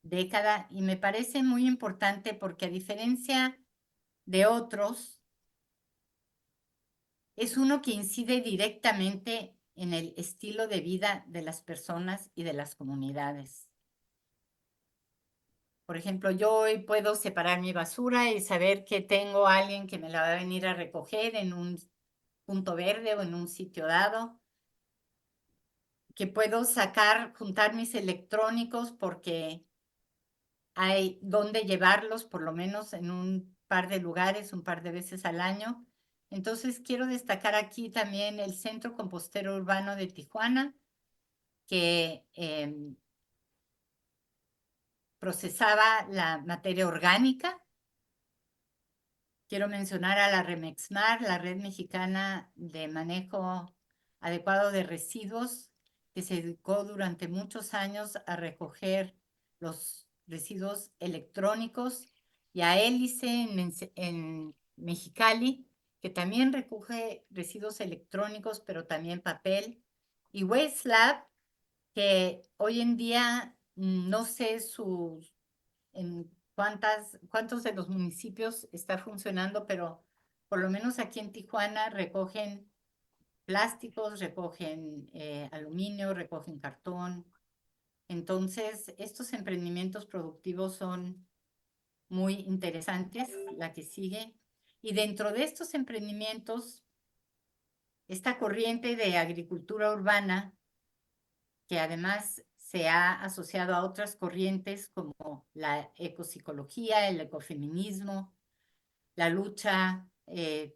década, y me parece muy importante porque, a diferencia de otros, es uno que incide directamente en el estilo de vida de las personas y de las comunidades. Por ejemplo, yo hoy puedo separar mi basura y saber que tengo a alguien que me la va a venir a recoger en un punto verde o en un sitio dado, que puedo juntar mis electrónicos porque hay dónde llevarlos, por lo menos en un par de lugares, un par de veces al año. Entonces, quiero destacar aquí también el Centro Compostero Urbano de Tijuana, que procesaba la materia orgánica. Quiero mencionar a la Remexmar, la Red Mexicana de Manejo Adecuado de Residuos, que se dedicó durante muchos años a recoger los residuos electrónicos, y a Hélice en Mexicali, que también recoge residuos electrónicos, pero también papel, y Waste Lab, que hoy en día no sé en cuántos de los municipios está funcionando, pero por lo menos aquí en Tijuana, recogen plásticos, recogen aluminio, recogen cartón. Entonces, estos emprendimientos productivos son muy interesantes, la que sigue. Y dentro de estos emprendimientos, esta corriente de agricultura urbana, que además se ha asociado a otras corrientes como la ecopsicología, el ecofeminismo, la lucha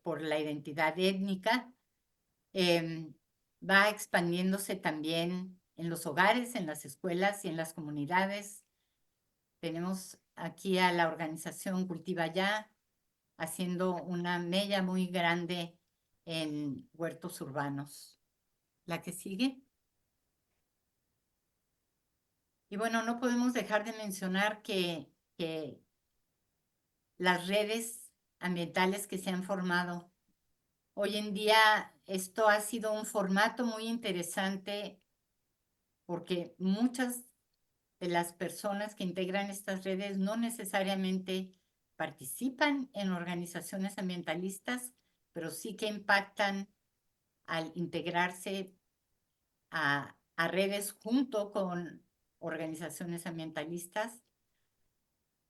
por la identidad étnica, va expandiéndose también en los hogares, en las escuelas y en las comunidades. Tenemos aquí a la organización Cultiva Ya haciendo una mella muy grande en huertos urbanos. La que sigue. Y bueno, no podemos dejar de mencionar que las redes ambientales que se han formado. Hoy en día esto ha sido un formato muy interesante porque muchas de las personas que integran estas redes no necesariamente participan en organizaciones ambientalistas, pero sí que impactan al integrarse a redes junto con organizaciones ambientalistas.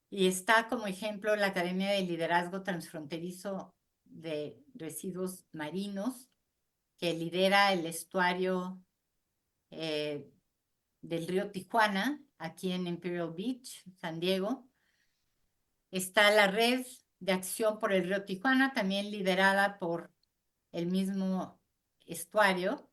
Y está como ejemplo la Academia de Liderazgo Transfronterizo de Residuos Marinos, que lidera el estuario del río Tijuana, aquí en Imperial Beach, San Diego. Está la Red de Acción por el Río Tijuana, también liderada por el mismo estuario.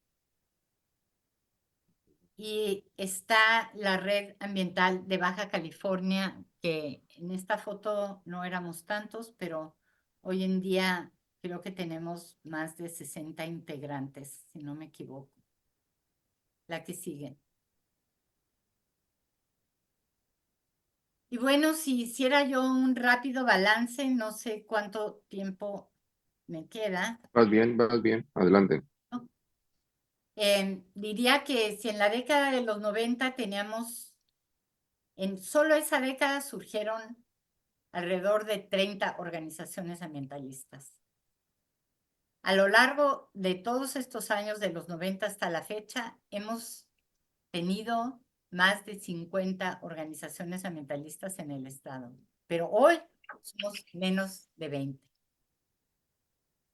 Y está la Red Ambiental de Baja California, que en esta foto no éramos tantos, pero hoy en día creo que tenemos más de 60 integrantes, si no me equivoco. La que sigue. Y bueno, si hiciera yo un rápido balance, no sé cuánto tiempo me queda. Vas bien, adelante. ¿No? Diría que si en la década de los 90 teníamos, en solo esa década surgieron alrededor de 30 organizaciones ambientalistas. A lo largo de todos estos años, de los 90 hasta la fecha, hemos tenido más de 50 organizaciones ambientalistas en el estado, pero hoy somos menos de 20.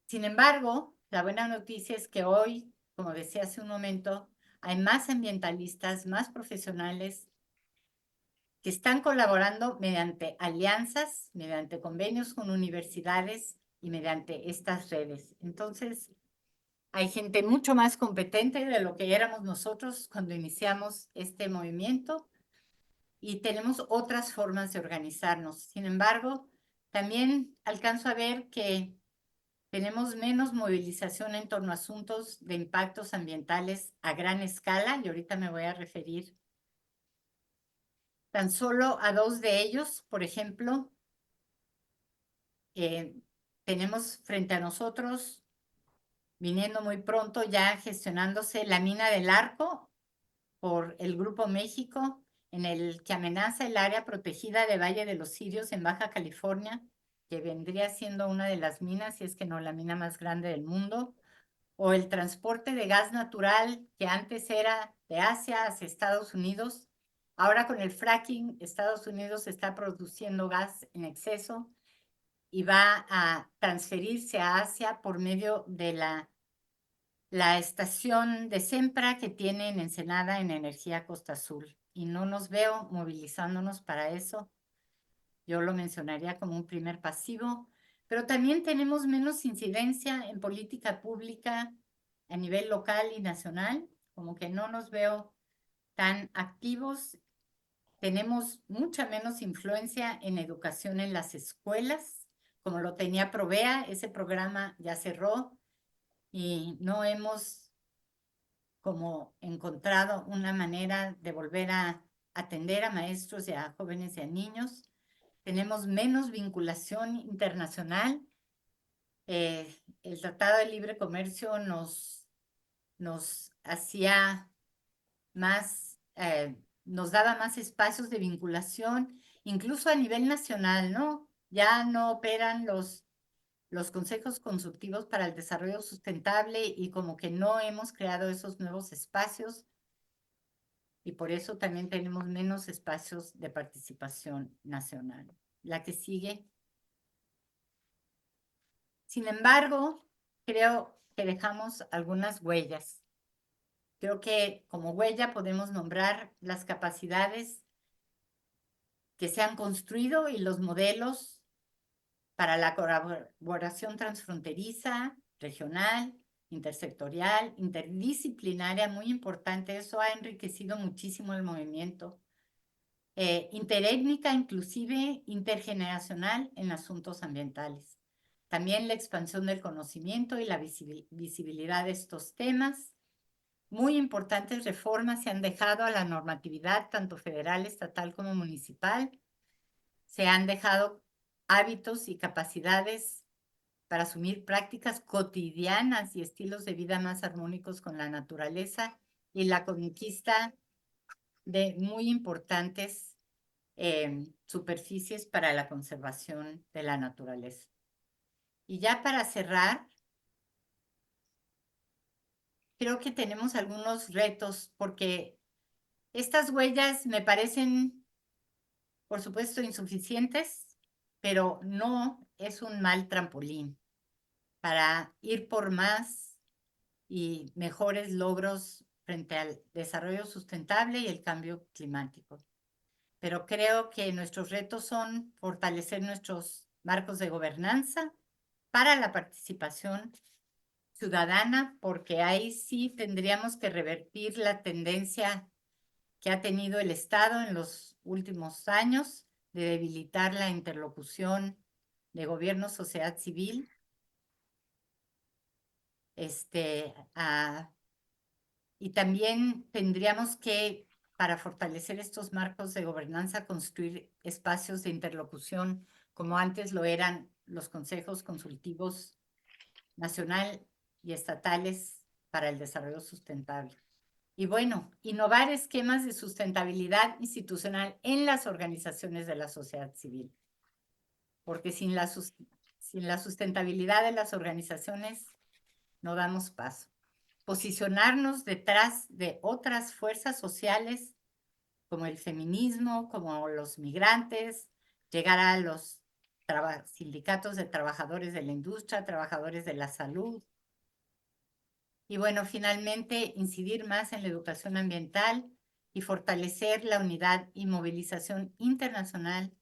Sin embargo, la buena noticia es que hoy, como decía hace un momento, hay más ambientalistas, más profesionales que están colaborando mediante alianzas, mediante convenios con universidades y mediante estas redes. Entonces, hay gente mucho más competente de lo que éramos nosotros cuando iniciamos este movimiento y tenemos otras formas de organizarnos. Sin embargo, también alcanzo a ver que tenemos menos movilización en torno a asuntos de impactos ambientales a gran escala, y ahorita me voy a referir tan solo a dos de ellos. Por ejemplo, tenemos frente a nosotros, viniendo muy pronto, ya gestionándose la mina del Arco por el Grupo México, en el que amenaza el área protegida de Valle de los Cirios en Baja California, que vendría siendo una de las minas, si es que no la mina más grande del mundo, o el transporte de gas natural que antes era de Asia hacia Estados Unidos. Ahora con el fracking, Estados Unidos está produciendo gas en exceso y va a transferirse a Asia por medio de la estación de Sempra que tiene en Ensenada en Energía Costa Azul. Y no nos veo movilizándonos para eso. Yo lo mencionaría como un primer pasivo, pero también tenemos menos incidencia en política pública a nivel local y nacional, como que no nos veo tan activos. Tenemos mucha menos influencia en educación en las escuelas, como lo tenía Provea. Ese programa ya cerró y no hemos como encontrado una manera de volver a atender a maestros y a jóvenes y a niños. Tenemos menos vinculación internacional. El Tratado de Libre Comercio nos hacía más, nos daba más espacios de vinculación, incluso a nivel nacional, ¿no? Ya no operan los los consejos consultivos para el desarrollo sustentable y como que no hemos creado esos nuevos espacios y por eso también tenemos menos espacios de participación nacional. La que sigue. Sin embargo, creo que dejamos algunas huellas. Creo que como huella podemos nombrar las capacidades que se han construido y los modelos para la colaboración transfronteriza, regional, intersectorial, interdisciplinaria, muy importante. Eso ha enriquecido muchísimo el movimiento. Interétnica, inclusive intergeneracional en asuntos ambientales. También la expansión del conocimiento y la visibilidad de estos temas. Muy importantes reformas se han dejado a la normatividad, tanto federal, estatal como municipal. Se han dejado hábitos y capacidades para asumir prácticas cotidianas y estilos de vida más armónicos con la naturaleza y la conquista de muy importantes superficies para la conservación de la naturaleza. Y ya para cerrar, creo que tenemos algunos retos porque estas huellas me parecen, por supuesto, insuficientes, pero no es un mal trampolín para ir por más y mejores logros frente al desarrollo sustentable y el cambio climático. Pero creo que nuestros retos son fortalecer nuestros marcos de gobernanza para la participación ciudadana, porque ahí sí tendríamos que revertir la tendencia que ha tenido el Estado en los últimos años de debilitar la interlocución de gobierno, sociedad civil, y también tendríamos que, para fortalecer estos marcos de gobernanza, construir espacios de interlocución como antes lo eran los consejos consultivos nacional y estatales para el desarrollo sustentable. Y bueno, innovar esquemas de sustentabilidad institucional en las organizaciones de la sociedad civil. Porque sin la sustentabilidad de las organizaciones no damos paso. Posicionarnos detrás de otras fuerzas sociales como el feminismo, como los migrantes, llegar a los sindicatos de trabajadores de la industria, trabajadores de la salud. Y bueno, finalmente, incidir más en la educación ambiental y fortalecer la unidad y movilización internacional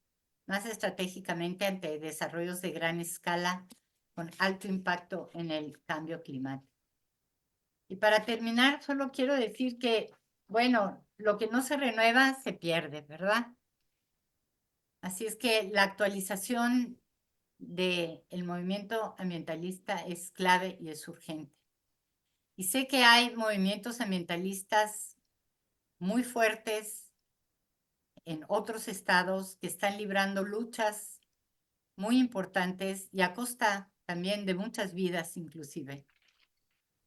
más estratégicamente ante desarrollos de gran escala con alto impacto en el cambio climático. Y para terminar, solo quiero decir que, bueno, lo que no se renueva se pierde, ¿verdad? Así es que la actualización del movimiento ambientalista es clave y es urgente. Y sé que hay movimientos ambientalistas muy fuertes en otros estados que están librando luchas muy importantes y a costa también de muchas vidas inclusive.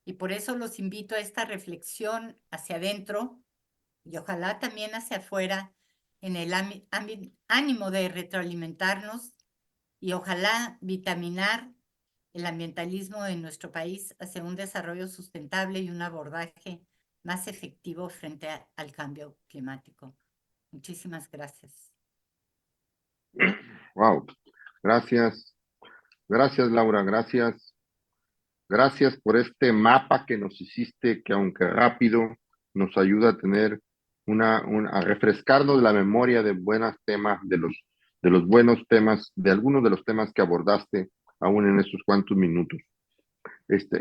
Y por eso los invito a esta reflexión hacia adentro y ojalá también hacia afuera en el ánimo de retroalimentarnos y ojalá vitaminar el ambientalismo en nuestro país hacia un desarrollo sustentable y un abordaje más efectivo frente al cambio climático. Muchísimas gracias. Wow, gracias, gracias Laura, gracias. Gracias por este mapa que nos hiciste, que aunque rápido, nos ayuda a tener a refrescarnos la memoria de buenos temas, de los buenos temas, de algunos de los temas que abordaste aún en estos cuantos minutos.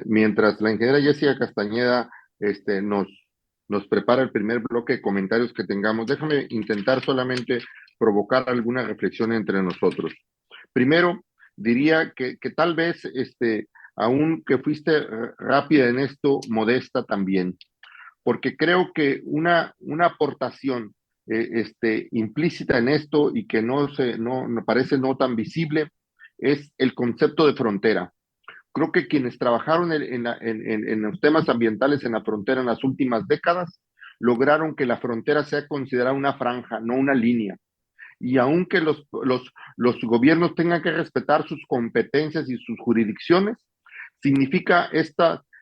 Mientras la ingeniera Jessica Castañeda nos prepara el primer bloque de comentarios que tengamos, déjame intentar solamente provocar alguna reflexión entre nosotros. Primero, diría que tal vez, aún que fuiste rápida en esto, modesta también, porque creo que una aportación implícita en esto y que no parece no tan visible es el concepto de frontera. Creo que quienes trabajaron en los temas ambientales en la frontera en las últimas décadas lograron que la frontera sea considerada una franja, no una línea. y aunque los gobiernos tengan que respetar sus competencias y sus jurisdicciones, significa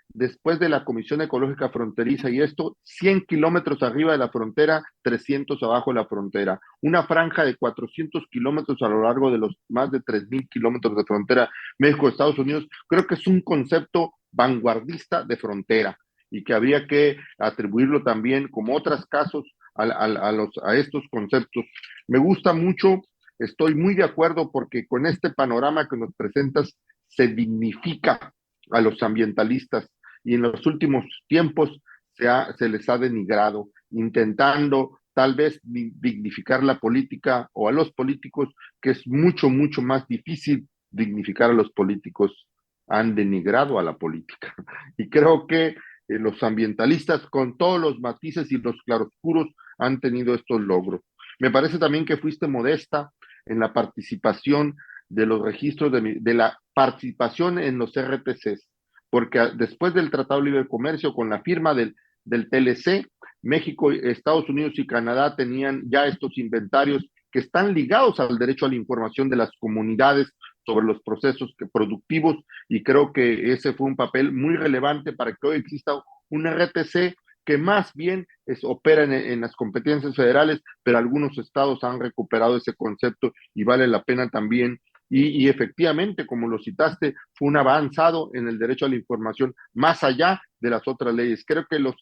después de la Comisión Ecológica Fronteriza y esto, 100 kilómetros arriba de la frontera, 300 abajo de la frontera. Una franja de 400 kilómetros a lo largo de los más de 3,000 kilómetros de frontera México-Estados Unidos. Creo que es un concepto vanguardista de frontera y que habría que atribuirlo también, como otros casos, a estos conceptos. Me gusta mucho, estoy muy de acuerdo porque con este panorama que nos presentas se dignifica a los ambientalistas y en los últimos tiempos se les ha denigrado, intentando tal vez dignificar la política o a los políticos, que es mucho, mucho más difícil dignificar a los políticos. Han denigrado a la política. Y creo que los ambientalistas, con todos los matices y los claroscuros, han tenido estos logros. Me parece también que fuiste modesta en la participación de los registros, de la participación en los RTCs, porque después del Tratado de Libre Comercio, con la firma del TLC, México, Estados Unidos y Canadá tenían ya estos inventarios que están ligados al derecho a la información de las comunidades sobre los procesos productivos, y creo que ese fue un papel muy relevante para que hoy exista un RTC que más bien opera en las competencias federales, pero algunos estados han recuperado ese concepto y vale la pena también. Y efectivamente, como lo citaste, fue un avanzado en el derecho a la información más allá de las otras leyes. Creo que los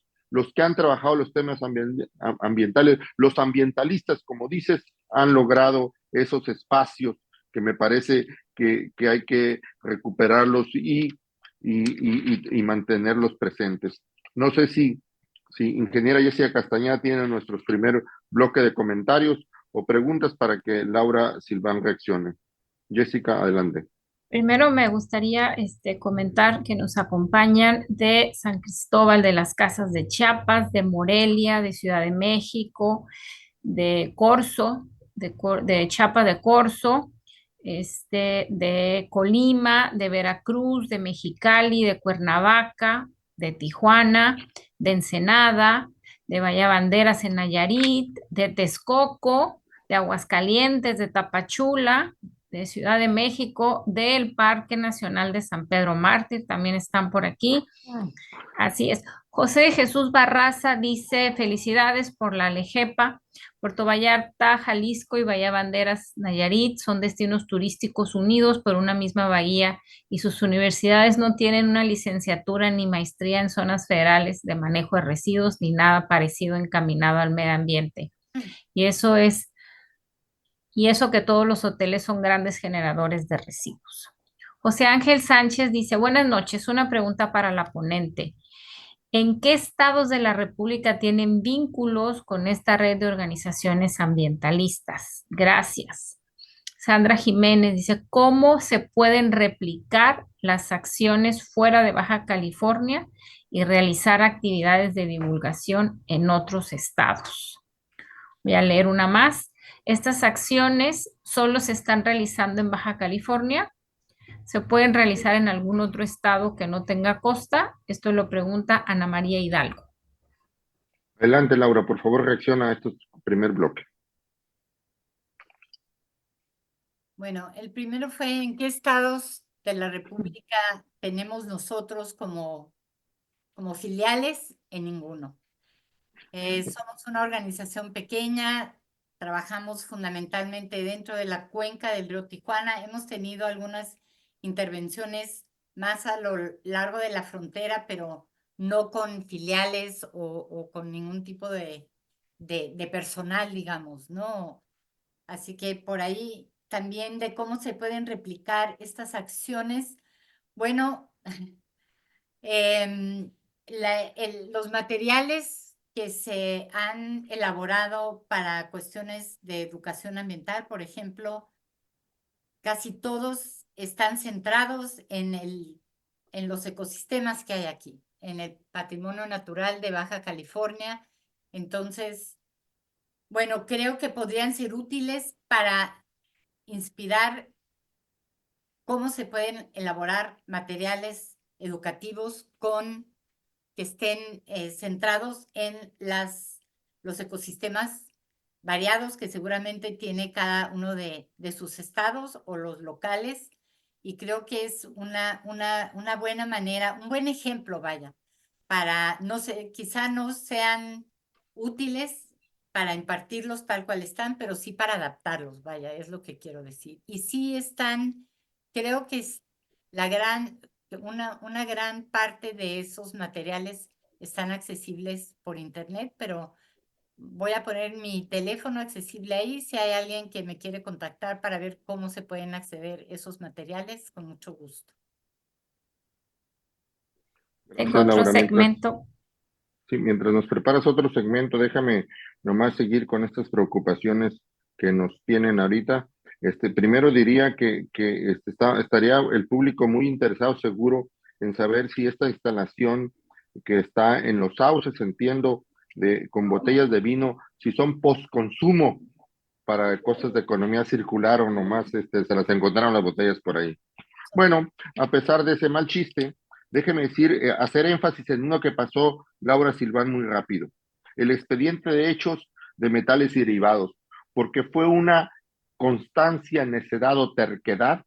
que han trabajado los temas ambientales, los ambientalistas, como dices, han logrado esos espacios que me parece que hay que recuperarlos y mantenerlos presentes. No sé si ingeniera Jessica Castañeda tiene nuestro primer bloque de comentarios o preguntas para que Laura Silván reaccione. Jessica, adelante. Primero me gustaría comentar que nos acompañan de San Cristóbal de las Casas de Chiapas, de Morelia, de Ciudad de México, de Corzo, de Chiapa de Corzo, de Colima, de Veracruz, de Mexicali, de Cuernavaca, de Tijuana, de Ensenada, de Bahía Banderas en Nayarit, de Texcoco, de Aguascalientes, de Tapachula, de Ciudad de México, del Parque Nacional de San Pedro Mártir, también están por aquí. Así es. José Jesús Barraza dice, felicidades por la LEGEPA. Puerto Vallarta, Jalisco y Bahía Banderas, Nayarit, son destinos turísticos unidos por una misma bahía y sus universidades no tienen una licenciatura ni maestría en zonas federales de manejo de residuos ni nada parecido encaminado al medio ambiente. Y eso que todos los hoteles son grandes generadores de residuos. José Ángel Sánchez dice, buenas noches, una pregunta para la ponente. ¿En qué estados de la República tienen vínculos con esta red de organizaciones ambientalistas? Gracias. Sandra Jiménez dice, ¿cómo se pueden replicar las acciones fuera de Baja California y realizar actividades de divulgación en otros estados? Voy a leer una más. Estas acciones solo se están realizando en Baja California. ¿Se pueden realizar en algún otro estado que no tenga costa? Esto lo pregunta Ana María Hidalgo. Adelante, Laura, por favor, reacciona a este primer bloque. Bueno, el primero fue en qué estados de la República tenemos nosotros como filiales. En ninguno. Somos una organización pequeña, trabajamos fundamentalmente dentro de la cuenca del río Tijuana. Hemos tenido algunas intervenciones más a lo largo de la frontera, pero no con filiales o con ningún tipo de personal, digamos, ¿no? Así que por ahí también de cómo se pueden replicar estas acciones. Bueno, los materiales que se han elaborado para cuestiones de educación ambiental, por ejemplo, casi todos están centrados en los ecosistemas que hay aquí, en el patrimonio natural de Baja California. Entonces, bueno, creo que podrían ser útiles para inspirar cómo se pueden elaborar materiales educativos que estén centrados en los ecosistemas variados que seguramente tiene cada uno de sus estados o los locales, y creo que es una buena manera, un buen ejemplo, vaya, para, no sé, quizá no sean útiles para impartirlos tal cual están, pero sí para adaptarlos, vaya, es lo que quiero decir. Y sí están, creo que es una gran parte de esos materiales están accesibles por internet, pero voy a poner mi teléfono accesible ahí. Si hay alguien que me quiere contactar para ver cómo se pueden acceder esos materiales, con mucho gusto. Tengo Gracias, otro Laura. segmento. Sí, mientras nos preparas otro segmento, déjame nomás seguir con estas preocupaciones que nos tienen ahorita. Primero diría que estaría el público muy interesado seguro en saber si esta instalación que está en los sauces, entiendo, con botellas de vino, si son postconsumo para cosas de economía circular o nomás se las encontraron las botellas por ahí. Bueno, a pesar de ese mal chiste, déjeme decir, hacer énfasis en uno que pasó Laura Silván muy rápido. El expediente de hechos de metales y derivados, porque fue una constancia, necedad o terquedad,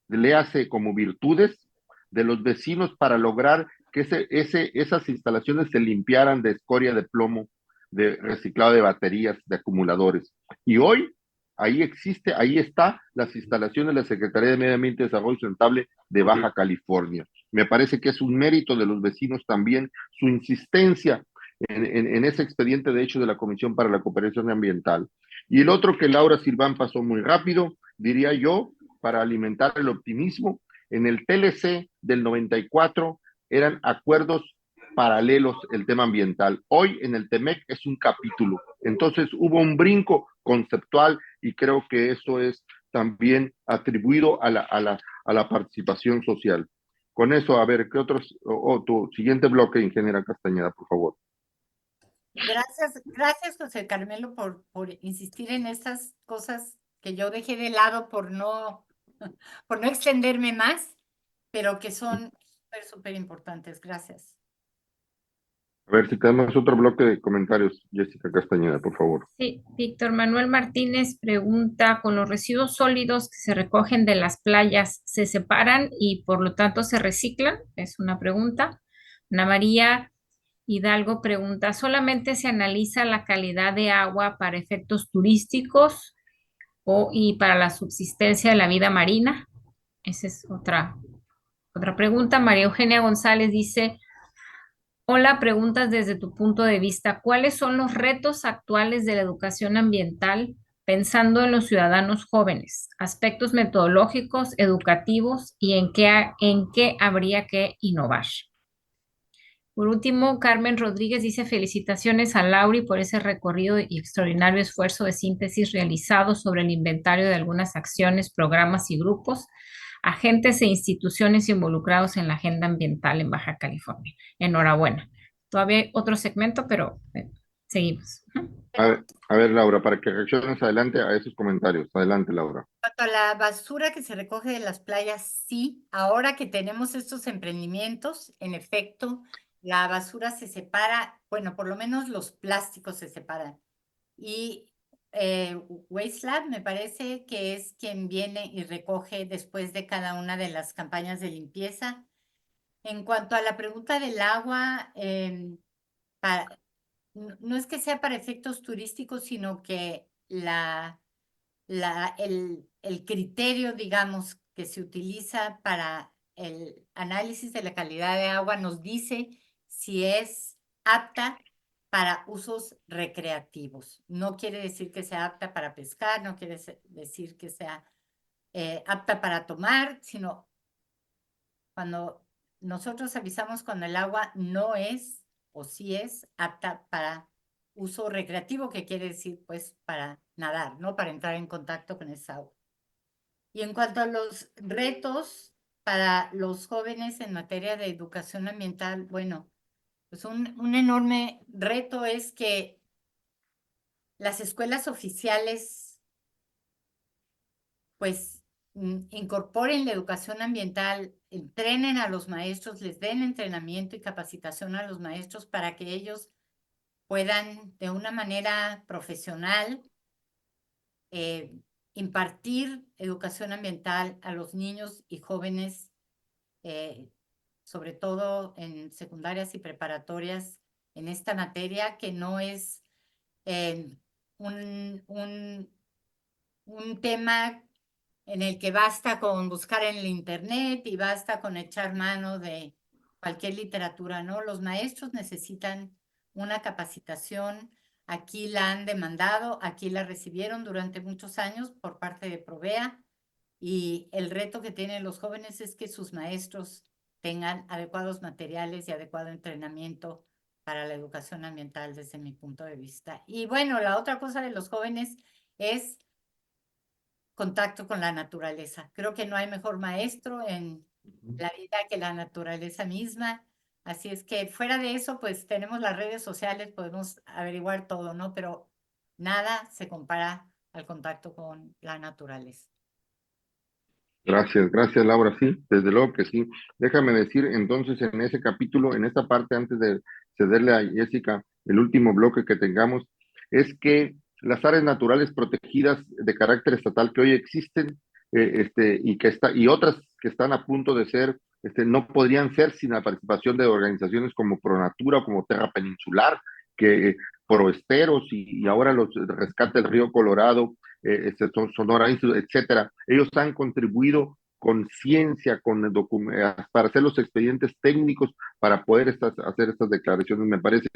léase como virtudes, de los vecinos para lograr que esas instalaciones se limpiaran de escoria de plomo, de reciclado de baterías, de acumuladores. Y hoy ahí está las instalaciones de la Secretaría de Medio Ambiente y Desarrollo Sustentable de Baja California. Me parece que es un mérito de los vecinos también su insistencia en ese expediente de hecho de la Comisión para la Cooperación Ambiental. Y el otro que Laura Silván pasó muy rápido, diría yo, para alimentar el optimismo, en el TLC del 94 eran acuerdos paralelos el tema ambiental. Hoy en el TEMEC es un capítulo. Entonces hubo un brinco conceptual y creo que eso es también atribuido a la participación social. Con eso, a ver, ¿qué otros? Tu siguiente bloque, ingeniera Castañeda, por favor. Gracias, José Carmelo, por insistir en estas cosas que yo dejé de lado por no extenderme más, pero que son súper importantes. Gracias. A ver si tenemos otro bloque de comentarios, Jessica Castañeda, por favor. Sí, Víctor Manuel Martínez pregunta, ¿con los residuos sólidos que se recogen de las playas se separan y por lo tanto se reciclan? Es una pregunta. Ana María Hidalgo pregunta, ¿solamente se analiza la calidad de agua para efectos turísticos y para la subsistencia de la vida marina? Esa es otra pregunta. María Eugenia González dice, hola, preguntas desde tu punto de vista. ¿Cuáles son los retos actuales de la educación ambiental pensando en los ciudadanos jóvenes? Aspectos metodológicos, educativos y en qué habría que innovar. Por último, Carmen Rodríguez dice felicitaciones a Lauri por ese recorrido y extraordinario esfuerzo de síntesis realizado sobre el inventario de algunas acciones, programas y grupos, agentes e instituciones involucrados en la agenda ambiental en Baja California. Enhorabuena. Todavía hay otro segmento, pero seguimos. A ver, Laura, para que reacciones adelante a esos comentarios. Adelante, Laura. Cuanto a la basura que se recoge de las playas, sí. Ahora que tenemos estos emprendimientos, en efecto, la basura se separa, bueno, por lo menos los plásticos se separan. Y Waste Lab me parece que es quien viene y recoge después de cada una de las campañas de limpieza. En cuanto a la pregunta del agua, no es que sea para efectos turísticos, sino que el criterio, digamos, que se utiliza para el análisis de la calidad de agua nos dice si es apta para usos recreativos. No quiere decir que sea apta para pescar, no quiere decir que sea apta para tomar, sino cuando nosotros avisamos cuando el agua no es o sí es apta para uso recreativo, que quiere decir pues para nadar, ¿no? Para entrar en contacto con esa agua. Y en cuanto a los retos para los jóvenes en materia de educación ambiental, bueno, pues un enorme reto es que las escuelas oficiales pues incorporen la educación ambiental, entrenen a los maestros, les den entrenamiento y capacitación a los maestros para que ellos puedan de una manera profesional impartir educación ambiental a los niños y jóvenes, sobre todo en secundarias y preparatorias, en esta materia, que no es un tema en el que basta con buscar en el internet y basta con echar mano de cualquier literatura, ¿no? Los maestros necesitan una capacitación. Aquí la han demandado, aquí la recibieron durante muchos años por parte de Provea, y el reto que tienen los jóvenes es que sus maestros tengan adecuados materiales y adecuado entrenamiento para la educación ambiental desde mi punto de vista. Y bueno, la otra cosa de los jóvenes es contacto con la naturaleza. Creo que no hay mejor maestro en la vida que la naturaleza misma. Así es que fuera de eso, pues tenemos las redes sociales, podemos averiguar todo, ¿no? Pero nada se compara al contacto con la naturaleza. Gracias Laura, sí, desde luego que sí. Déjame decir entonces en ese capítulo, en esta parte, antes de cederle a Jessica el último bloque que tengamos, es que las áreas naturales protegidas de carácter estatal que hoy existen, y otras que están a punto de ser, no podrían ser sin la participación de organizaciones como Pronatura, como Terra Peninsular, que Proesteros y ahora los Rescate del Río Colorado, Sonora Institute, etcétera. Ellos han contribuido con ciencia, para hacer los expedientes técnicos para poder hacer estas declaraciones. Me parece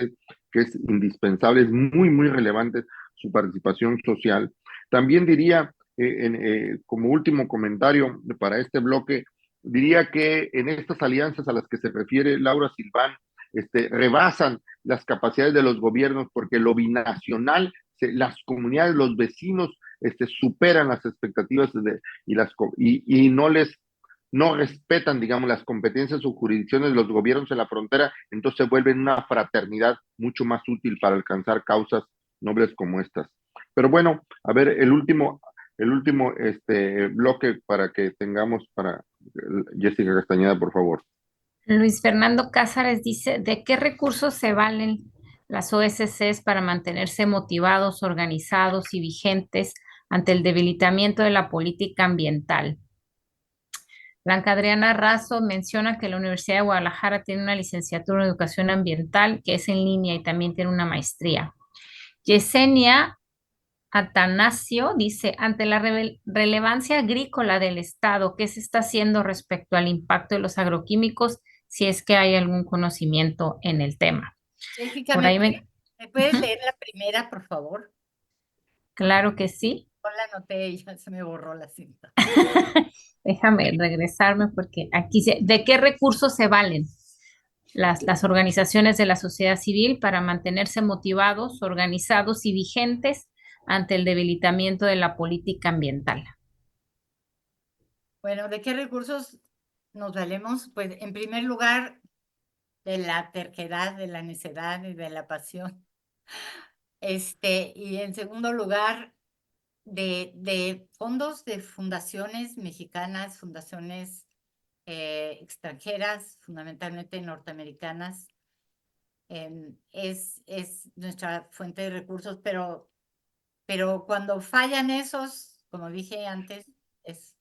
que es indispensable, es muy, muy relevante su participación social. También diría, como último comentario para este bloque, diría que en estas alianzas a las que se refiere Laura Silván, rebasan las capacidades de los gobiernos, porque lo binacional, las comunidades, los vecinos, superan las expectativas y no respetan, digamos, las competencias o jurisdicciones de los gobiernos en la frontera, entonces se vuelven una fraternidad mucho más útil para alcanzar causas nobles como estas. Pero bueno, a ver, el último bloque para que tengamos para Jessica Castañeda, por favor. Luis Fernando Cázares dice, ¿de qué recursos se valen las OSCs para mantenerse motivados, organizados y vigentes ante el debilitamiento de la política ambiental? Blanca Adriana Razo menciona que la Universidad de Guadalajara tiene una licenciatura en educación ambiental que es en línea y también tiene una maestría. Yesenia Atanasio dice, ante la relevancia agrícola del Estado, ¿qué se está haciendo respecto al impacto de los agroquímicos, si es que hay algún conocimiento en el tema? Jessica, Por ahí ¿me puedes Ujú, leer la primera, por favor? claro que sí. No la anoté y ya se me borró la cinta. Déjame regresarme porque aquí dice, ¿de qué recursos se valen las organizaciones de la sociedad civil para mantenerse motivados, organizados y vigentes ante el debilitamiento de la política ambiental? Bueno, ¿de qué recursos nos valemos? Pues en primer lugar, de la terquedad, de la necedad y de la pasión. Y en segundo lugar, de fondos de fundaciones mexicanas, fundaciones extranjeras, fundamentalmente norteamericanas. Es nuestra fuente de recursos, pero cuando fallan esos, como dije antes, es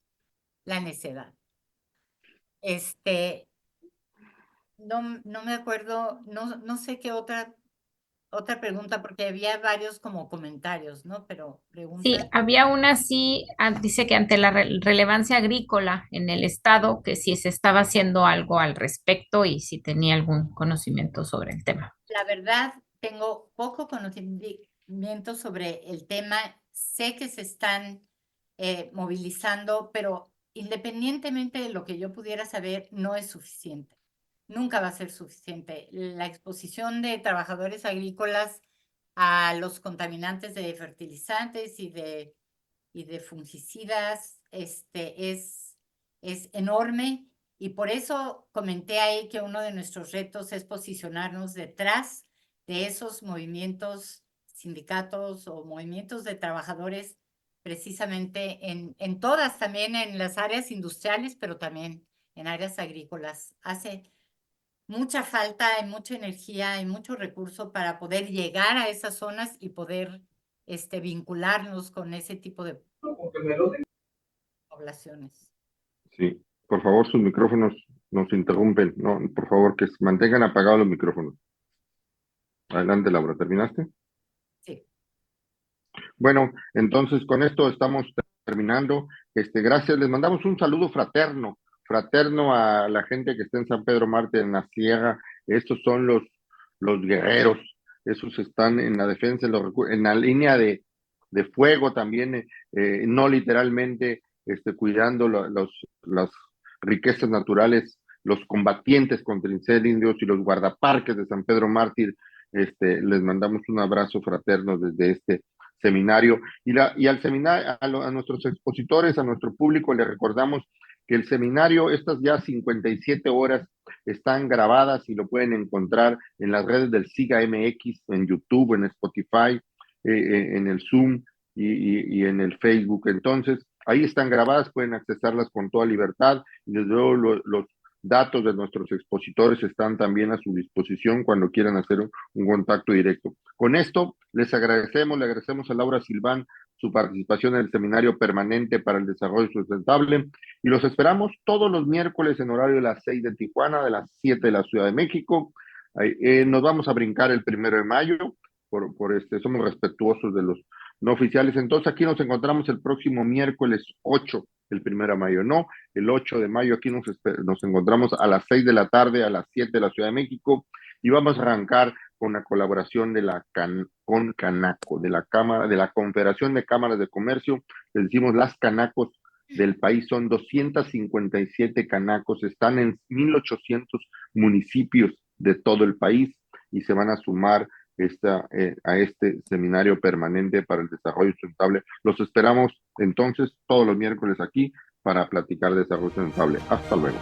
la necedad. No me acuerdo, no sé qué otra pregunta, porque había varios como comentarios, ¿no? Pero Sí, pregunta. había una sí, dice que ante la relevancia agrícola en el estado, que si se estaba haciendo algo al respecto y si tenía algún conocimiento sobre el tema. La verdad, tengo poco conocimiento sobre el tema. Sé que se están movilizando, pero independientemente de lo que yo pudiera saber, no es suficiente. Nunca va a ser suficiente. La exposición de trabajadores agrícolas a los contaminantes de fertilizantes y de fungicidas es enorme. Y por eso comenté ahí que uno de nuestros retos es posicionarnos detrás de esos movimientos, sindicatos o movimientos de trabajadores, precisamente en todas, también en las áreas industriales, pero también en áreas agrícolas. Hace mucha falta, hay mucha energía, hay mucho recurso para poder llegar a esas zonas y poder vincularnos con ese tipo de poblaciones. Sí, por favor, sus micrófonos nos interrumpen. No, por favor, que se mantengan apagados los micrófonos. Adelante, Laura, ¿terminaste? Sí. Bueno, entonces con esto estamos terminando. Gracias, les mandamos un saludo fraterno a la gente que está en San Pedro Mártir, en la sierra. Estos son los guerreros, esos están en la defensa, en la línea de fuego también, no literalmente cuidando las riquezas naturales, los combatientes contra incendios y los guardaparques de San Pedro Mártir. Les mandamos un abrazo fraterno desde este seminario. Y al seminario, a nuestros expositores, a nuestro público, les recordamos que el seminario, estas ya 57 horas, están grabadas y lo pueden encontrar en las redes del SIGA MX, en YouTube, en Spotify, en el Zoom y en el Facebook. Entonces, ahí están grabadas, pueden accesarlas con toda libertad. Y desde luego los datos de nuestros expositores están también a su disposición cuando quieran hacer un contacto directo. Con esto, le agradecemos a Laura Silván su participación en el Seminario Permanente para el Desarrollo Sustentable y los esperamos todos los miércoles en horario de las 6 de Tijuana, de las 7 de la Ciudad de México. Nos vamos a brincar el 1 de mayo, somos respetuosos de los no oficiales. Entonces aquí nos encontramos el próximo miércoles 8, el 1 de mayo, no, el 8 de mayo aquí nos encontramos a las 6 de la tarde, a las 7 de la Ciudad de México, y vamos a arrancar con la colaboración con Canaco, de la Confederación de Cámaras de Comercio. Les decimos, las Canacos del país son 257 canacos, están en 1,800 municipios de todo el país y se van a sumar a este seminario permanente para el desarrollo sustentable. Los esperamos entonces todos los miércoles aquí para platicar de desarrollo sustentable. Hasta luego.